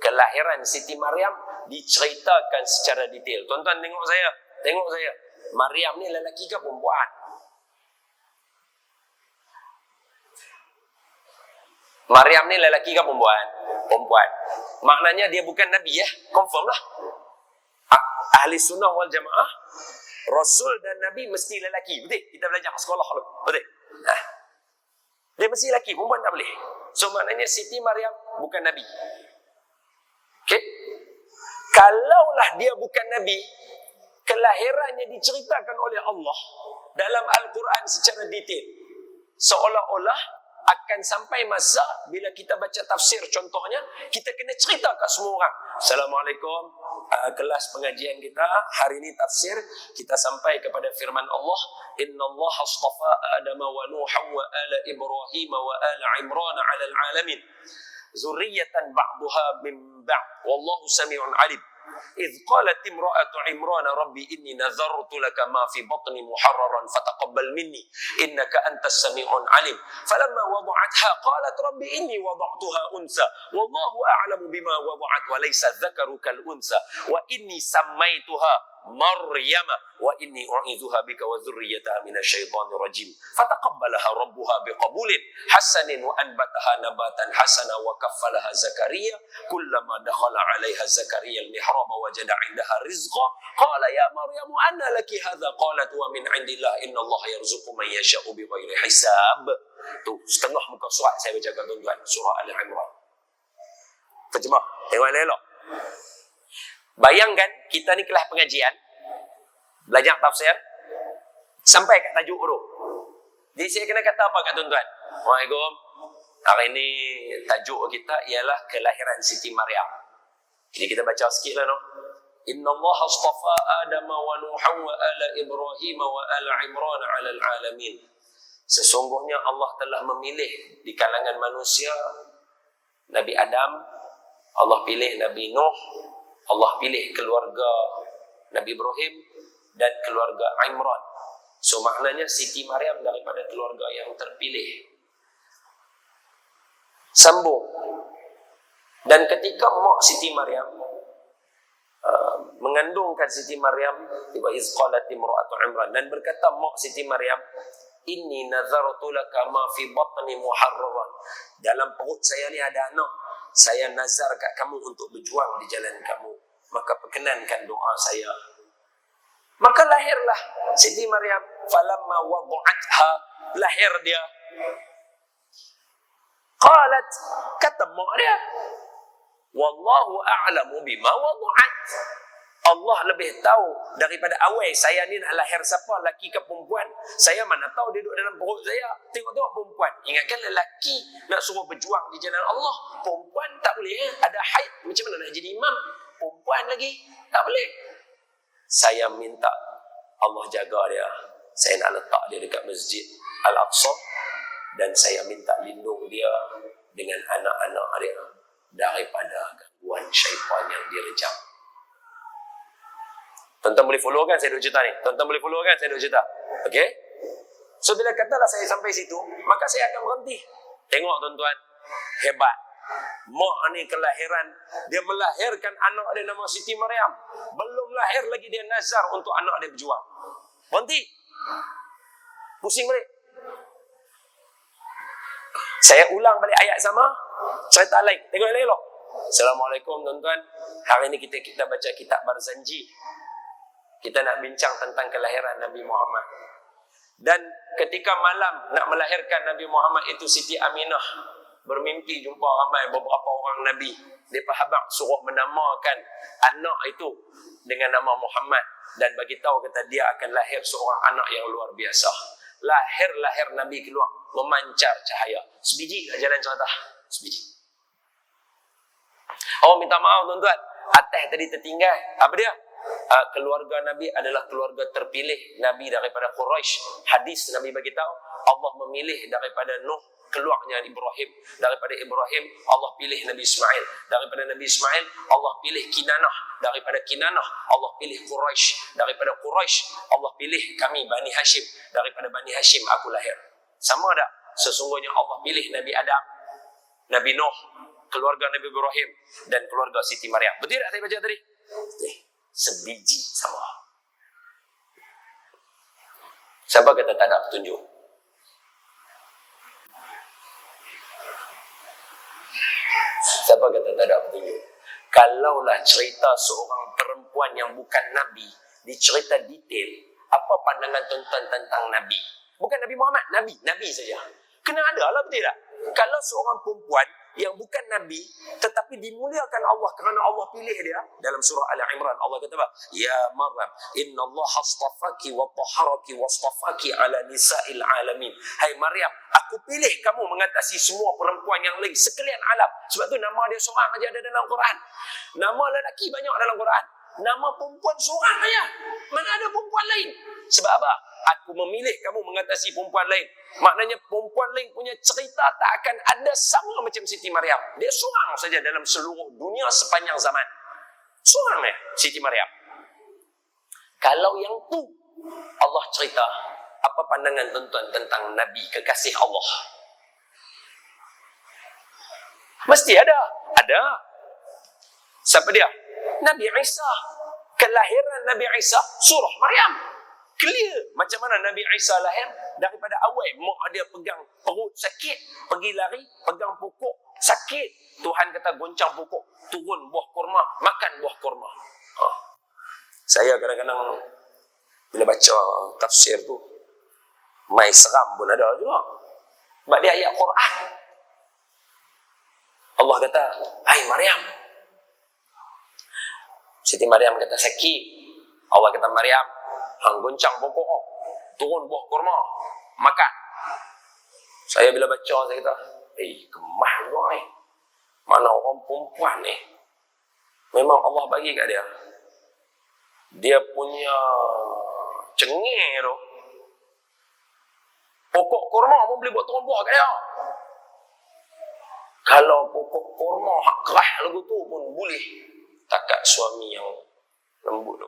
Kelahiran Siti Maryam diceritakan secara detail. Tuan-tuan tengok saya. Maryam ni lelaki ke perempuan? Maryam ni lelaki ke perempuan? Perempuan. Maknanya dia bukan Nabi ya? Confirm lah. Ahli sunnah wal jamaah, Rasul dan Nabi mesti lelaki. Betul? Kita belajar sekolah dulu. Betul? Dia mesti lelaki, perempuan tak boleh. So maknanya Siti Maryam bukan Nabi. Okay? Kalaulah dia bukan Nabi, kelahirannya diceritakan oleh Allah dalam Al-Quran secara detail. Seolah-olah akan sampai masa bila kita baca tafsir contohnya, kita kena cerita kat semua orang. Assalamualaikum, kelas pengajian kita hari ini tafsir, kita sampai kepada firman Allah, innallaha astafa Adama wa Nuha wa ala Ibrahim wa ala Imran ala alamin zurriyatan ba'daha min ba'd wallahu sami'un alim. إذ قالت امرأة عمران ربي إني نذرت لك ما في بطني محررا فتقبل مني إنك أنت السميع العليم فلما وضعتها قالت ربي إني وضعتها أنثى والله أعلم بما وضعت وليس الذكر كالأنثى وإني سميتها مريم وإني أعيذها بك وذريتها من الشيطان الرجيم فتقبلها ربها بقبول حسن وأنبتها نباتا حسنا وكفلها زكريا كلما دخل عليها زكريا المحراب وجد عندها رزقا قال يا مريم أنى لك هذا قالت ومن عند الله إن الله يرزق من يشاء بغير حساب. Tu setengah muka surat saya bacakan tuan-tuan, surah Al-Imran. Terjemah, tengok elok. Bayangkan kita ni kelas pengajian, belajar tafsir, sampai kat tajuk tu. Jadi saya kena kata apa kat tuan-tuan? Assalamualaikum. Hari ini tajuk kita ialah kelahiran Siti Maryam. Jadi kita baca sikit lah, no? Inna Allah astafa Adam wa Nuhan wa ala Ibrahim wa ala Imran ala alamin. Sesungguhnya Allah telah memilih di kalangan manusia Nabi Adam, Allah pilih Nabi Nuh, Allah pilih keluarga Nabi Ibrahim dan keluarga Imran. So maknanya Siti Maryam daripada keluarga yang terpilih. Sambung. Dan ketika mak Siti Maryam mengandungkan Siti Maryam, wa iz qalat imra'atu Imran, dan berkata mak Siti Maryam, inni nazartu laka ma fi batni muharraran, dalam perut saya ni ada anak, saya nazar kat kamu untuk berjuang di jalan kamu, maka perkenankan doa saya. Maka lahirlah Siti Maryam. Falamma wada'atha, lahir dia. Qalat, kata mak dia, wallahu a'lamu bima wada'at, Allah lebih tahu daripada awal saya ni nak lahir siapa, lelaki ke perempuan. Saya mana tahu dia duduk dalam perut saya. Tengok-tengok perempuan. Ingatkan lelaki nak suruh berjuang di jalan Allah, perempuan tak boleh. Ada haid, macam mana nak jadi imam? Perempuan lagi tak boleh. Saya minta Allah jaga dia. Saya nak letak dia dekat Masjid Al-Aqsa, dan saya minta lindung dia dengan anak-anak dia daripada gangguan syaitan yang direjam. Tuan-tuan boleh follow kan saya duk cerita ni? Tuan-tuan boleh follow kan saya duk cerita? Okey? So bila katalah saya sampai situ, maka saya akan berhenti. Tengok tuan-tuan, hebat. Mak ni kelahiran, dia melahirkan anak dia nama Siti Maryam. Belum lahir lagi dia nazar untuk anak dia berjuang. Berhenti. Pusing balik. Saya ulang balik ayat sama, cerita lain. Tengok yang lain loh. Assalamualaikum tuan-tuan. Hari ini kita baca kitab Barzanji. Kita nak bincang tentang kelahiran Nabi Muhammad. Dan ketika malam nak melahirkan Nabi Muhammad itu, Siti Aminah bermimpi jumpa ramai beberapa orang Nabi. Dia habaq suruh menamakan anak itu dengan nama Muhammad, dan bagi tahu kata dia akan lahir seorang anak yang luar biasa. Lahir Nabi keluar memancar cahaya. Sebiji dah jalan cerita. Sebiji. Oh, minta maaf tuan-tuan, atas tadi tertinggal. Apa dia? Keluarga Nabi adalah keluarga terpilih Nabi daripada Quraisy. Hadis Nabi bagi tahu, Allah memilih daripada Nuh keluarnya Ibrahim, daripada Ibrahim Allah pilih Nabi Ismail, daripada Nabi Ismail Allah pilih Kinanah, daripada Kinanah Allah pilih Quraisy, daripada Quraisy Allah pilih kami Bani Hashim, daripada Bani Hashim aku lahir. Sama tak? Sesungguhnya Allah pilih Nabi Adam, Nabi Nuh, keluarga Nabi Ibrahim, dan keluarga Siti Maryam. Betul tak saya baca tadi? Sebiji sama. Siapa kata tak ada petunjuk? Siapa kata tak ada petunjuk? Kalaulah cerita seorang perempuan yang bukan Nabi dicerita detail, apa pandangan tuan-tuan tentang Nabi? Bukan Nabi Muhammad, Nabi saja. Kena ada lah, betul tak? Kalau seorang perempuan yang bukan Nabi tetapi dimuliakan Allah kerana Allah pilih dia, dalam surah Al-Imran Allah kata apa? Ya Maryam, inna Allah astafaki wa taharaki wa astafaki ala nisa'il alamin. Hai Maryam, aku pilih kamu mengatasi semua perempuan yang lain sekalian alam. Sebab tu nama dia seorang aja ada dalam Quran. Nama lelaki banyak dalam Quran, nama perempuan seorang aja. Mana ada perempuan lain? Sebab apa? Aku memilih kamu mengatasi perempuan lain. Maknanya perempuan lain punya cerita tak akan ada sama macam Siti Maryam. Dia seorang saja dalam seluruh dunia sepanjang zaman. Seorang Siti Maryam. Kalau yang tu Allah cerita, apa pandangan tuan-tuan tentang Nabi kekasih Allah? Mesti ada. Ada. Siapa dia? Nabi Isa. Kelahiran Nabi Isa, surah Maryam. Clear macam mana Nabi Isa lahir. Daripada awal mak dia pegang perut sakit, pergi lari, pegang pokok sakit. Tuhan kata goncang pokok, turun buah kurma, makan buah kurma. Saya kadang-kadang bila baca tafsir tu, mai seram pun ada juga. Sebab dia ayat Quran. Allah kata, hai Maryam. Siti Maryam kata sakit. Allah kata, Maryam, hang goncang pokok, turun buah kurma, makan. Saya bila baca, saya kata, kemah juga ni. Mana orang perempuan ni Memang Allah bagi kat dia. Dia punya cengih tu. Pokok kurma pun boleh buat turun buah kat dia. Kalau pokok kurma hak kerah lagu tu pun boleh. Takat suami yang lembut tu.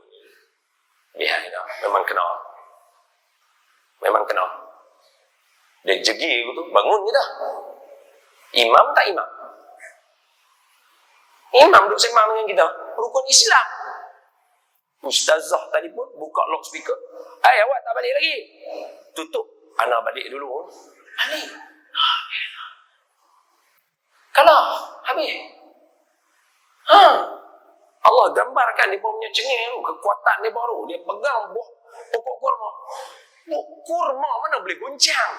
Lihat dah, memang kena. Memang kena. Dia jegi tu, bangun kita. Imam tak imam? Imam duduk sembang dengan kita. Rukun Islam. Ustazah tadi pun buka loudspeaker. Awak tak balik lagi? Tutup. Ana balik dulu. Balik. Kalau habis. Allah gambarkan dia punya cengeng tu, kekuatan dia baru. Dia pegang buah pokok kurma. Buah kurma mana boleh goncang?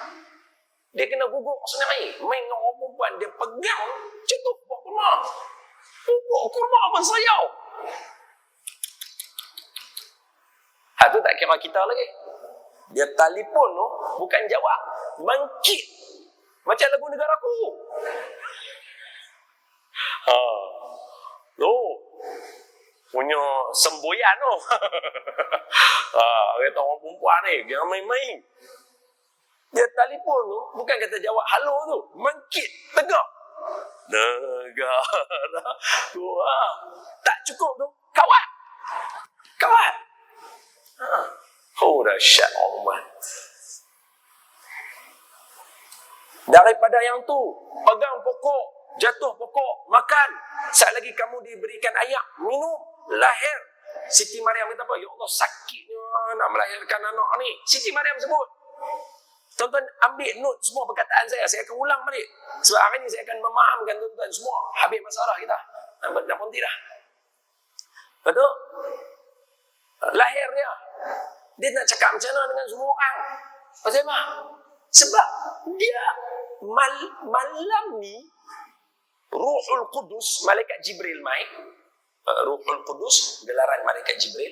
Dia kena guguk sendiri. Main dengan orang perempuan, dia pegang cetuk buah kurma. Buah kurma pun sayau. Itu tak kira kita lagi. Dia telefon tu bukan jawab, bangkit. Macam lagu negaraku. Punya semboyan tu. Kata orang perempuan ni, jangan main-main. Dia telefon tu bukan kata jawab halo tu, bangkit, tegak. Negara tua. Tak cukup tu, kawat. Kawat. Dahsyat Allah. Daripada yang tu, pegang pokok, jatuh pokok, makan. Saat lagi kamu diberikan air, minum, lahir. Siti Maryam kata apa? Ya Allah, sakitnya nak melahirkan anak ni. Siti Maryam sebut. Tuan-tuan ambil note semua perkataan saya. Saya akan ulang balik. Sebab hari ini saya akan memahamkan tuan-tuan semua. Habis masalah kita. Dah pun tidak. Betul? Lahir dia. Dia nak cakap macam mana dengan semua orang. Pasal apa? Sebab dia malam ni Ruhul Qudus, Malaikat Jibril mai. Ruhul Qudus, gelaran Malaikat Jibril.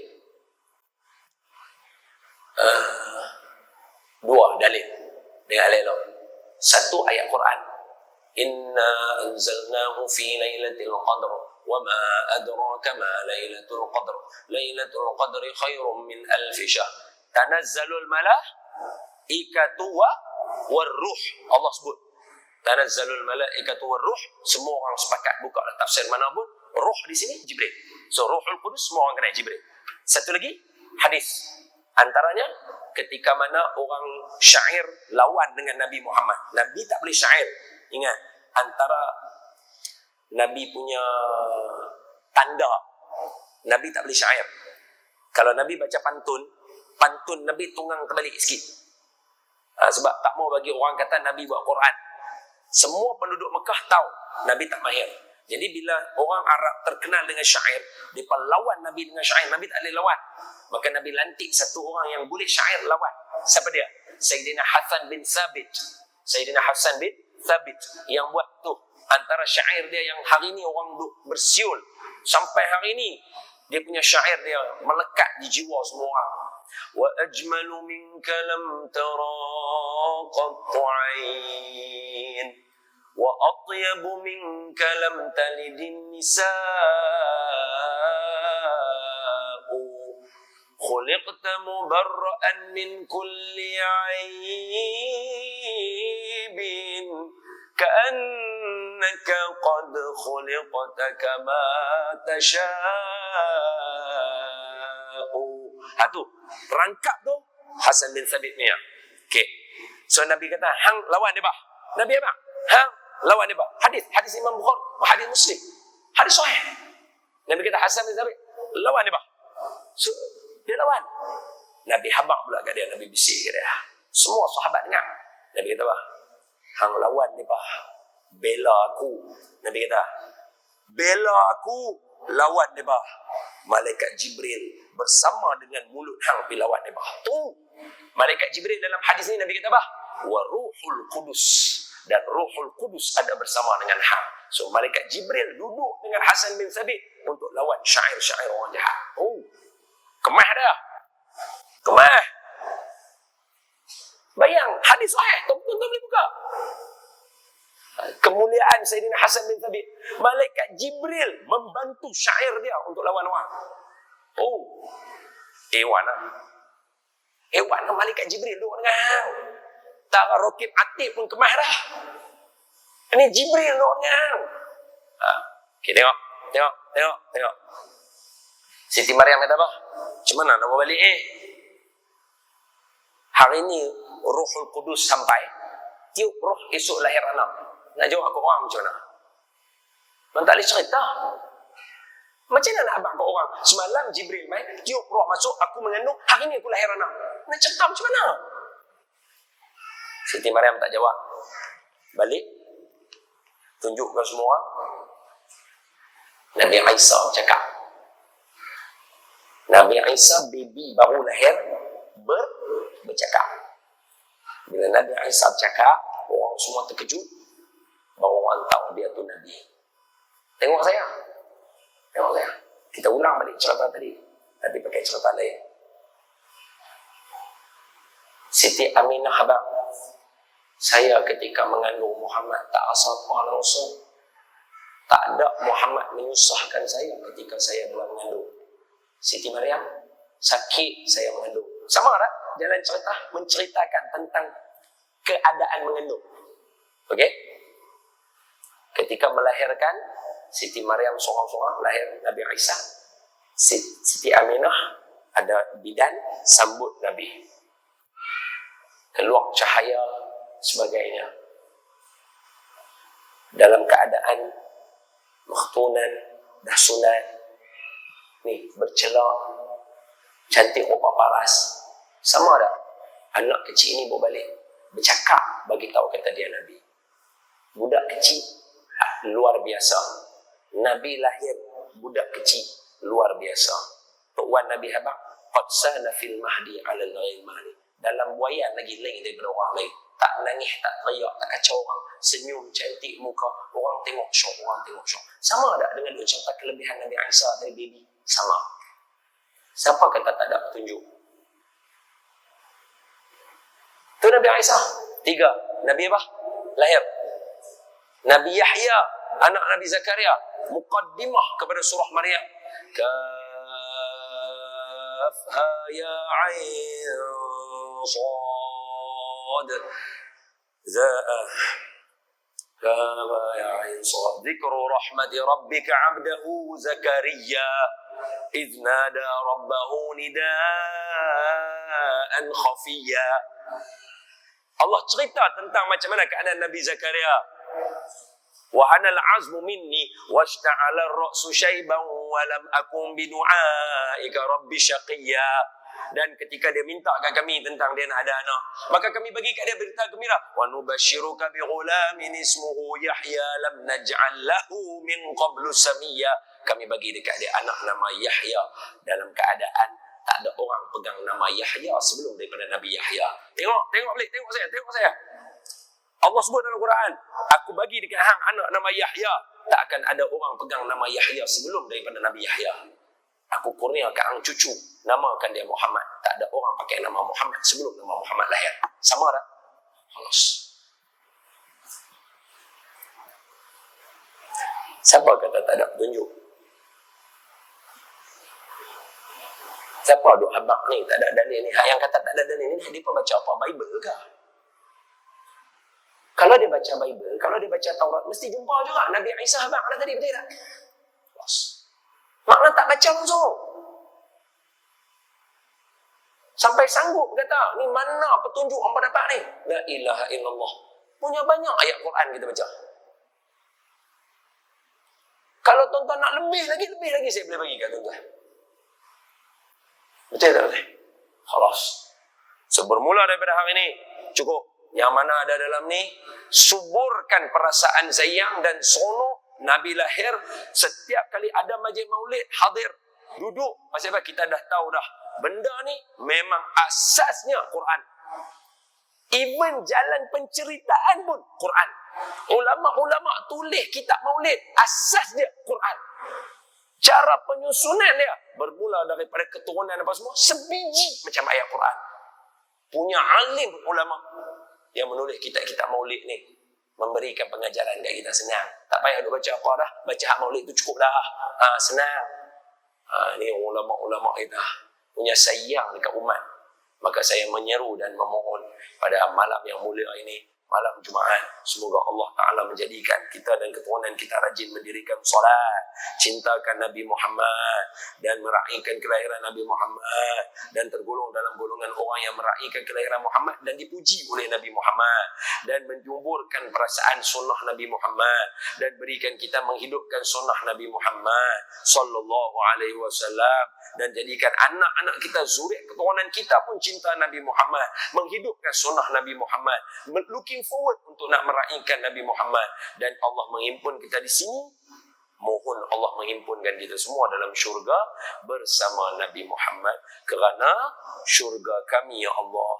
Dua dalil dengan elok. Satu ayat Quran. Inna anzalnahu fi lailatul qadr wa ma adraka ma lailatul qadr. Lailatul qadri khairum min alf syahr. Tanazzalul malaikatu war ruh. Allah sebut tanazzalul malaikatu war ruh. Semua orang sepakat buka tafsir mana pun, ruh di sini Jibril. So Ruhul Qudus semua orang kena Jibril. Satu lagi hadis. Antaranya ketika mana orang syair lawan dengan Nabi Muhammad. Nabi tak boleh syair. Ingat, antara Nabi punya tanda, Nabi tak boleh syair. Kalau Nabi baca pantun Nabi tunggang terbalik sikit. Sebab tak mau bagi orang kata Nabi buat Quran. Semua penduduk Mekah tahu Nabi tak mahir. Jadi bila orang Arab terkenal dengan syair, mereka lawan Nabi dengan syair. Nabi tak boleh lawan. Maka Nabi lantik satu orang yang boleh syair lawan. Siapa dia? Sayyidina Hasan bin Thabit. Sayyidina Hasan bin Thabit yang buat tu antara syair dia yang hari ni orang bersiul. Sampai hari ni dia punya syair dia melekat di jiwa semua orang. Wa ajmalu minka lam tara qattu 'ain wa atyabu minka lam talidin nisa'u khuliqta mubarra'an min kulli 'aibin ka'annaka qad khuliqta kama tasha'u. Tu rangkap tu Hasan bin Thabit ni. Okey. So Nabi kata hang lawan dia bah. Nabi apa? Hang lawan dia bah. Hadis Imam Bukhari, hadis Muslim. Hadis sahih. Nabi kata Hasan bin Thabit lawan dia bah. So dia lawan. Nabi habaq pula kat dia, Nabi bisik kat dia. Semua sahabat dengar. Nabi kata bah, hang lawan dia bah. Bela aku. Nabi kata, bela aku, lawan dia bah. Malaikat Jibril bersama dengan mulut hang pergi lawan dia bah. Tu Malaikat Jibril dalam hadis ni Nabi kata bah, wa Ruhul Qudus, dan Ruhul Qudus ada bersama dengan hang. So Malaikat Jibril duduk dengan Hasan bin Thabit untuk lawan syair-syair orang jahat. Kemah dah. Kemah. Bayang hadis sahih, tuan-tuan boleh buka. kemuliaan Sayyidina Hasan bin Thabit, malaikat Jibril membantu syair dia untuk lawan orang. Oh, hewan lah. Hewan lah malaikat Jibril duduk dengan hang. Tara Rokib Atib pun kemah dah. Ini Jibril duduk dengan hang. Okay, tengok. Siti Maryam kata apa? Macam mana nak balik hari ni Ruhul Qudus sampai. Tiup roh esok lahir anak. Nak jawab ke orang macam mana? Man tak boleh cerita. Macam mana nak abang ke orang? Semalam Jibril main, tiup roh masuk, aku mengandung, hari ni aku lahir anak. Nak cakap macam mana? Siti Maryam tak jawab. Balik. Tunjuk ke semua orang. Nabi Isa cakap. Nabi Isa baby baru lahir bercakap. Bila Nabi Isa cakap, orang semua terkejut. Baru orang tahu dia tu Nabi. Tengok saya. Kita ulang balik cerita tadi. Tadi pakai cerita lain. Siti Aminah abang. Saya ketika mengandung Muhammad tak asal apa langsung. Tak ada Muhammad menyusahkan saya ketika saya dalam mengandung. Siti Maryam, sakit saya mengandung. Sama tak? Jalan cerita menceritakan tentang keadaan mengandung. Okey? Ketika melahirkan, Siti Maryam seorang-seorang lahir Nabi Isa. Siti Aminah ada bidan sambut Nabi. Keluar cahaya sebagainya. Dalam keadaan makhtunan, dah sunat. Ni bercelak, cantik rupa paras. Sama tak? Anak kecil ni bawa balik, bercakap bagi tahu kata dia Nabi. Budak kecil luar biasa. Nabi lahir budak kecil luar biasa. Tuan Nabi habaq qad sana fil mahdi 'ala al-ghilman. Dalam buayan lagi lain daripada orang lain. Tak nangis, tak teriak, tak kacau orang, senyum cantik muka, orang tengok syok. Sama tak dengan duk cerita kelebihan Nabi Isa dari baby? Sama. Siapa kata tak ada petunjuk? Tu Nabi Isa. 3. Nabi apa? Lahir. Nabi Yahya, anak Nabi Zakaria, muqaddimah kepada surah Maryam. Kafha ya ain sad. Kafha ya ain sad. Dzikru rahmati rabbika 'abdahu Zakaria idh nada rabbahu nidaan khafiyya. Allah cerita tentang macam mana keadaan Nabi Zakaria. Wa hanal azmu minni washta'ala ar-ra'su shayban wa lam akun bi du'aika rabbi shaqiyya. Dan ketika dia minta kat kami tentang dia nak ada anak, maka kami bagi kat dia berita gembira. Wa nubashshiruka bi ghulamin ismuhu Yahya lam naj'al lahu min qablu samiyya. Kami bagi dekat dia anak nama Yahya dalam keadaan tak ada orang pegang nama Yahya sebelum daripada Nabi Yahya. Tengok balik, tengok saya. Allah sebut dalam Quran, aku bagi dekat hang anak nama Yahya, tak akan ada orang pegang nama Yahya sebelum daripada Nabi Yahya. Aku kurniakan hang cucu, namakan dia Muhammad. Tak ada orang pakai nama Muhammad sebelum nama Muhammad lahir. Sama tak? Halas. Siapa kata tak ada petunjuk? Siapa duk habaq ni tak ada dalil ni? Yang kata tak ada dalil ni, dia pun baca apa? Bible ke? Kalau dia baca Bible, kalau dia baca Taurat, mesti jumpa juga Nabi Isa habaq dah tadi, betul tak? Makna tak baca langsung. Sampai sanggup kata, ni mana petunjuk hangpa dapat ni? La ilaha illallah. Punya banyak ayat Quran kita baca. Kalau tuan-tuan nak lebih lagi saya boleh bagi kat tuan-tuan. Betul tak? Khalas. Bermula daripada hari ini, cukup. Yang mana ada dalam ni, suburkan perasaan sayang dan seronok Nabi lahir. Setiap kali ada majlis maulid, hadir, duduk. Pasal apa? Kita dah tahu dah, benda ni memang asasnya Quran. Even jalan penceritaan pun Quran. Ulama-ulama tulis kitab maulid, asasnya Quran. Cara penyusunan dia bermula daripada keturunan apa semua, sebiji macam ayat Quran. Punya alim ulama yang menulis kitab-kitab maulid ni. memberikan pengajaran kat kita senang. Tak payah duk baca apa dah. Baca hak maulid tu cukup dah. Senang. Ni ulama-ulama kita punya sayang dekat umat. Maka saya menyeru dan memohon pada malam yang mulia ini, malam Jumaat, semoga Allah Ta'ala menjadikan kita dan keturunan kita rajin mendirikan solat, cintakan Nabi Muhammad dan meraihkan kelahiran Nabi Muhammad, dan tergolong dalam golongan orang yang meraihkan kelahiran Muhammad dan dipuji oleh Nabi Muhammad, dan menjumburkan perasaan sunnah Nabi Muhammad, dan berikan kita menghidupkan sunnah Nabi Muhammad sallallahu alaihi wasallam, dan jadikan anak-anak kita, zuriat keturunan kita pun cinta Nabi Muhammad, menghidupkan sunnah Nabi Muhammad, looking forward untuk nak meraihkan Nabi Muhammad. Dan Allah menghimpun kita di sini. Mohon Allah menghimpunkan kita semua dalam syurga bersama Nabi Muhammad, kerana syurga kami ya Allah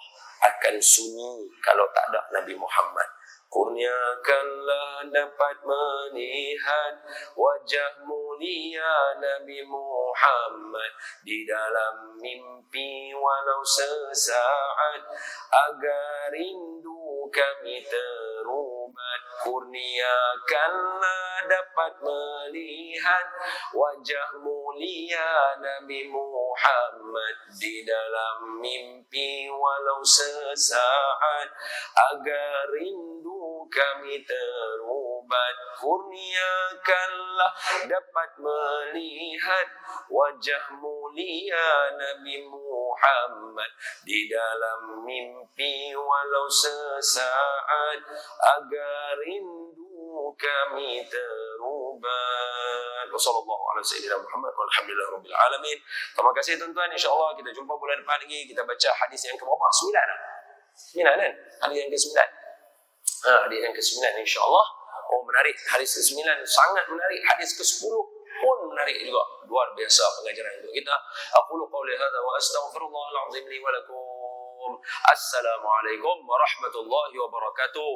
akan sunyi kalau tak ada Nabi Muhammad. Kurniakanlah dapat melihat wajah mulia Nabi Muhammad di dalam mimpi walau sesaat, agar rindu kami terubat. Kurniakanlah dapat melihat wajah mulia Nabi Muhammad di dalam mimpi walau sesaat, agar rindu kami terubat. Kurniakanlah dapat melihat wajah mulia Nabi Muhammad di dalam mimpi walau sesaat, agar rindu kami terubat. Wassallallahu ala sayyidina Muhammad walhamdulillah rabbil alamin. Terima kasih tuan-tuan. InsyaAllah kita jumpa bulan depan lagi. Kita baca hadis yang ke-9 dah. 9 kan? Hadis yang ke-9. Hadis yang ke-9 insyaAllah. Menarik. Hadis ke-9 sangat menarik. Hadis ke-10 pun menarik juga. Luar biasa pengajaran untuk kita. Aqulu qawli hadha wa astaghfirullahal azim li wa lakum. Assalamualaikum warahmatullahi wabarakatuh.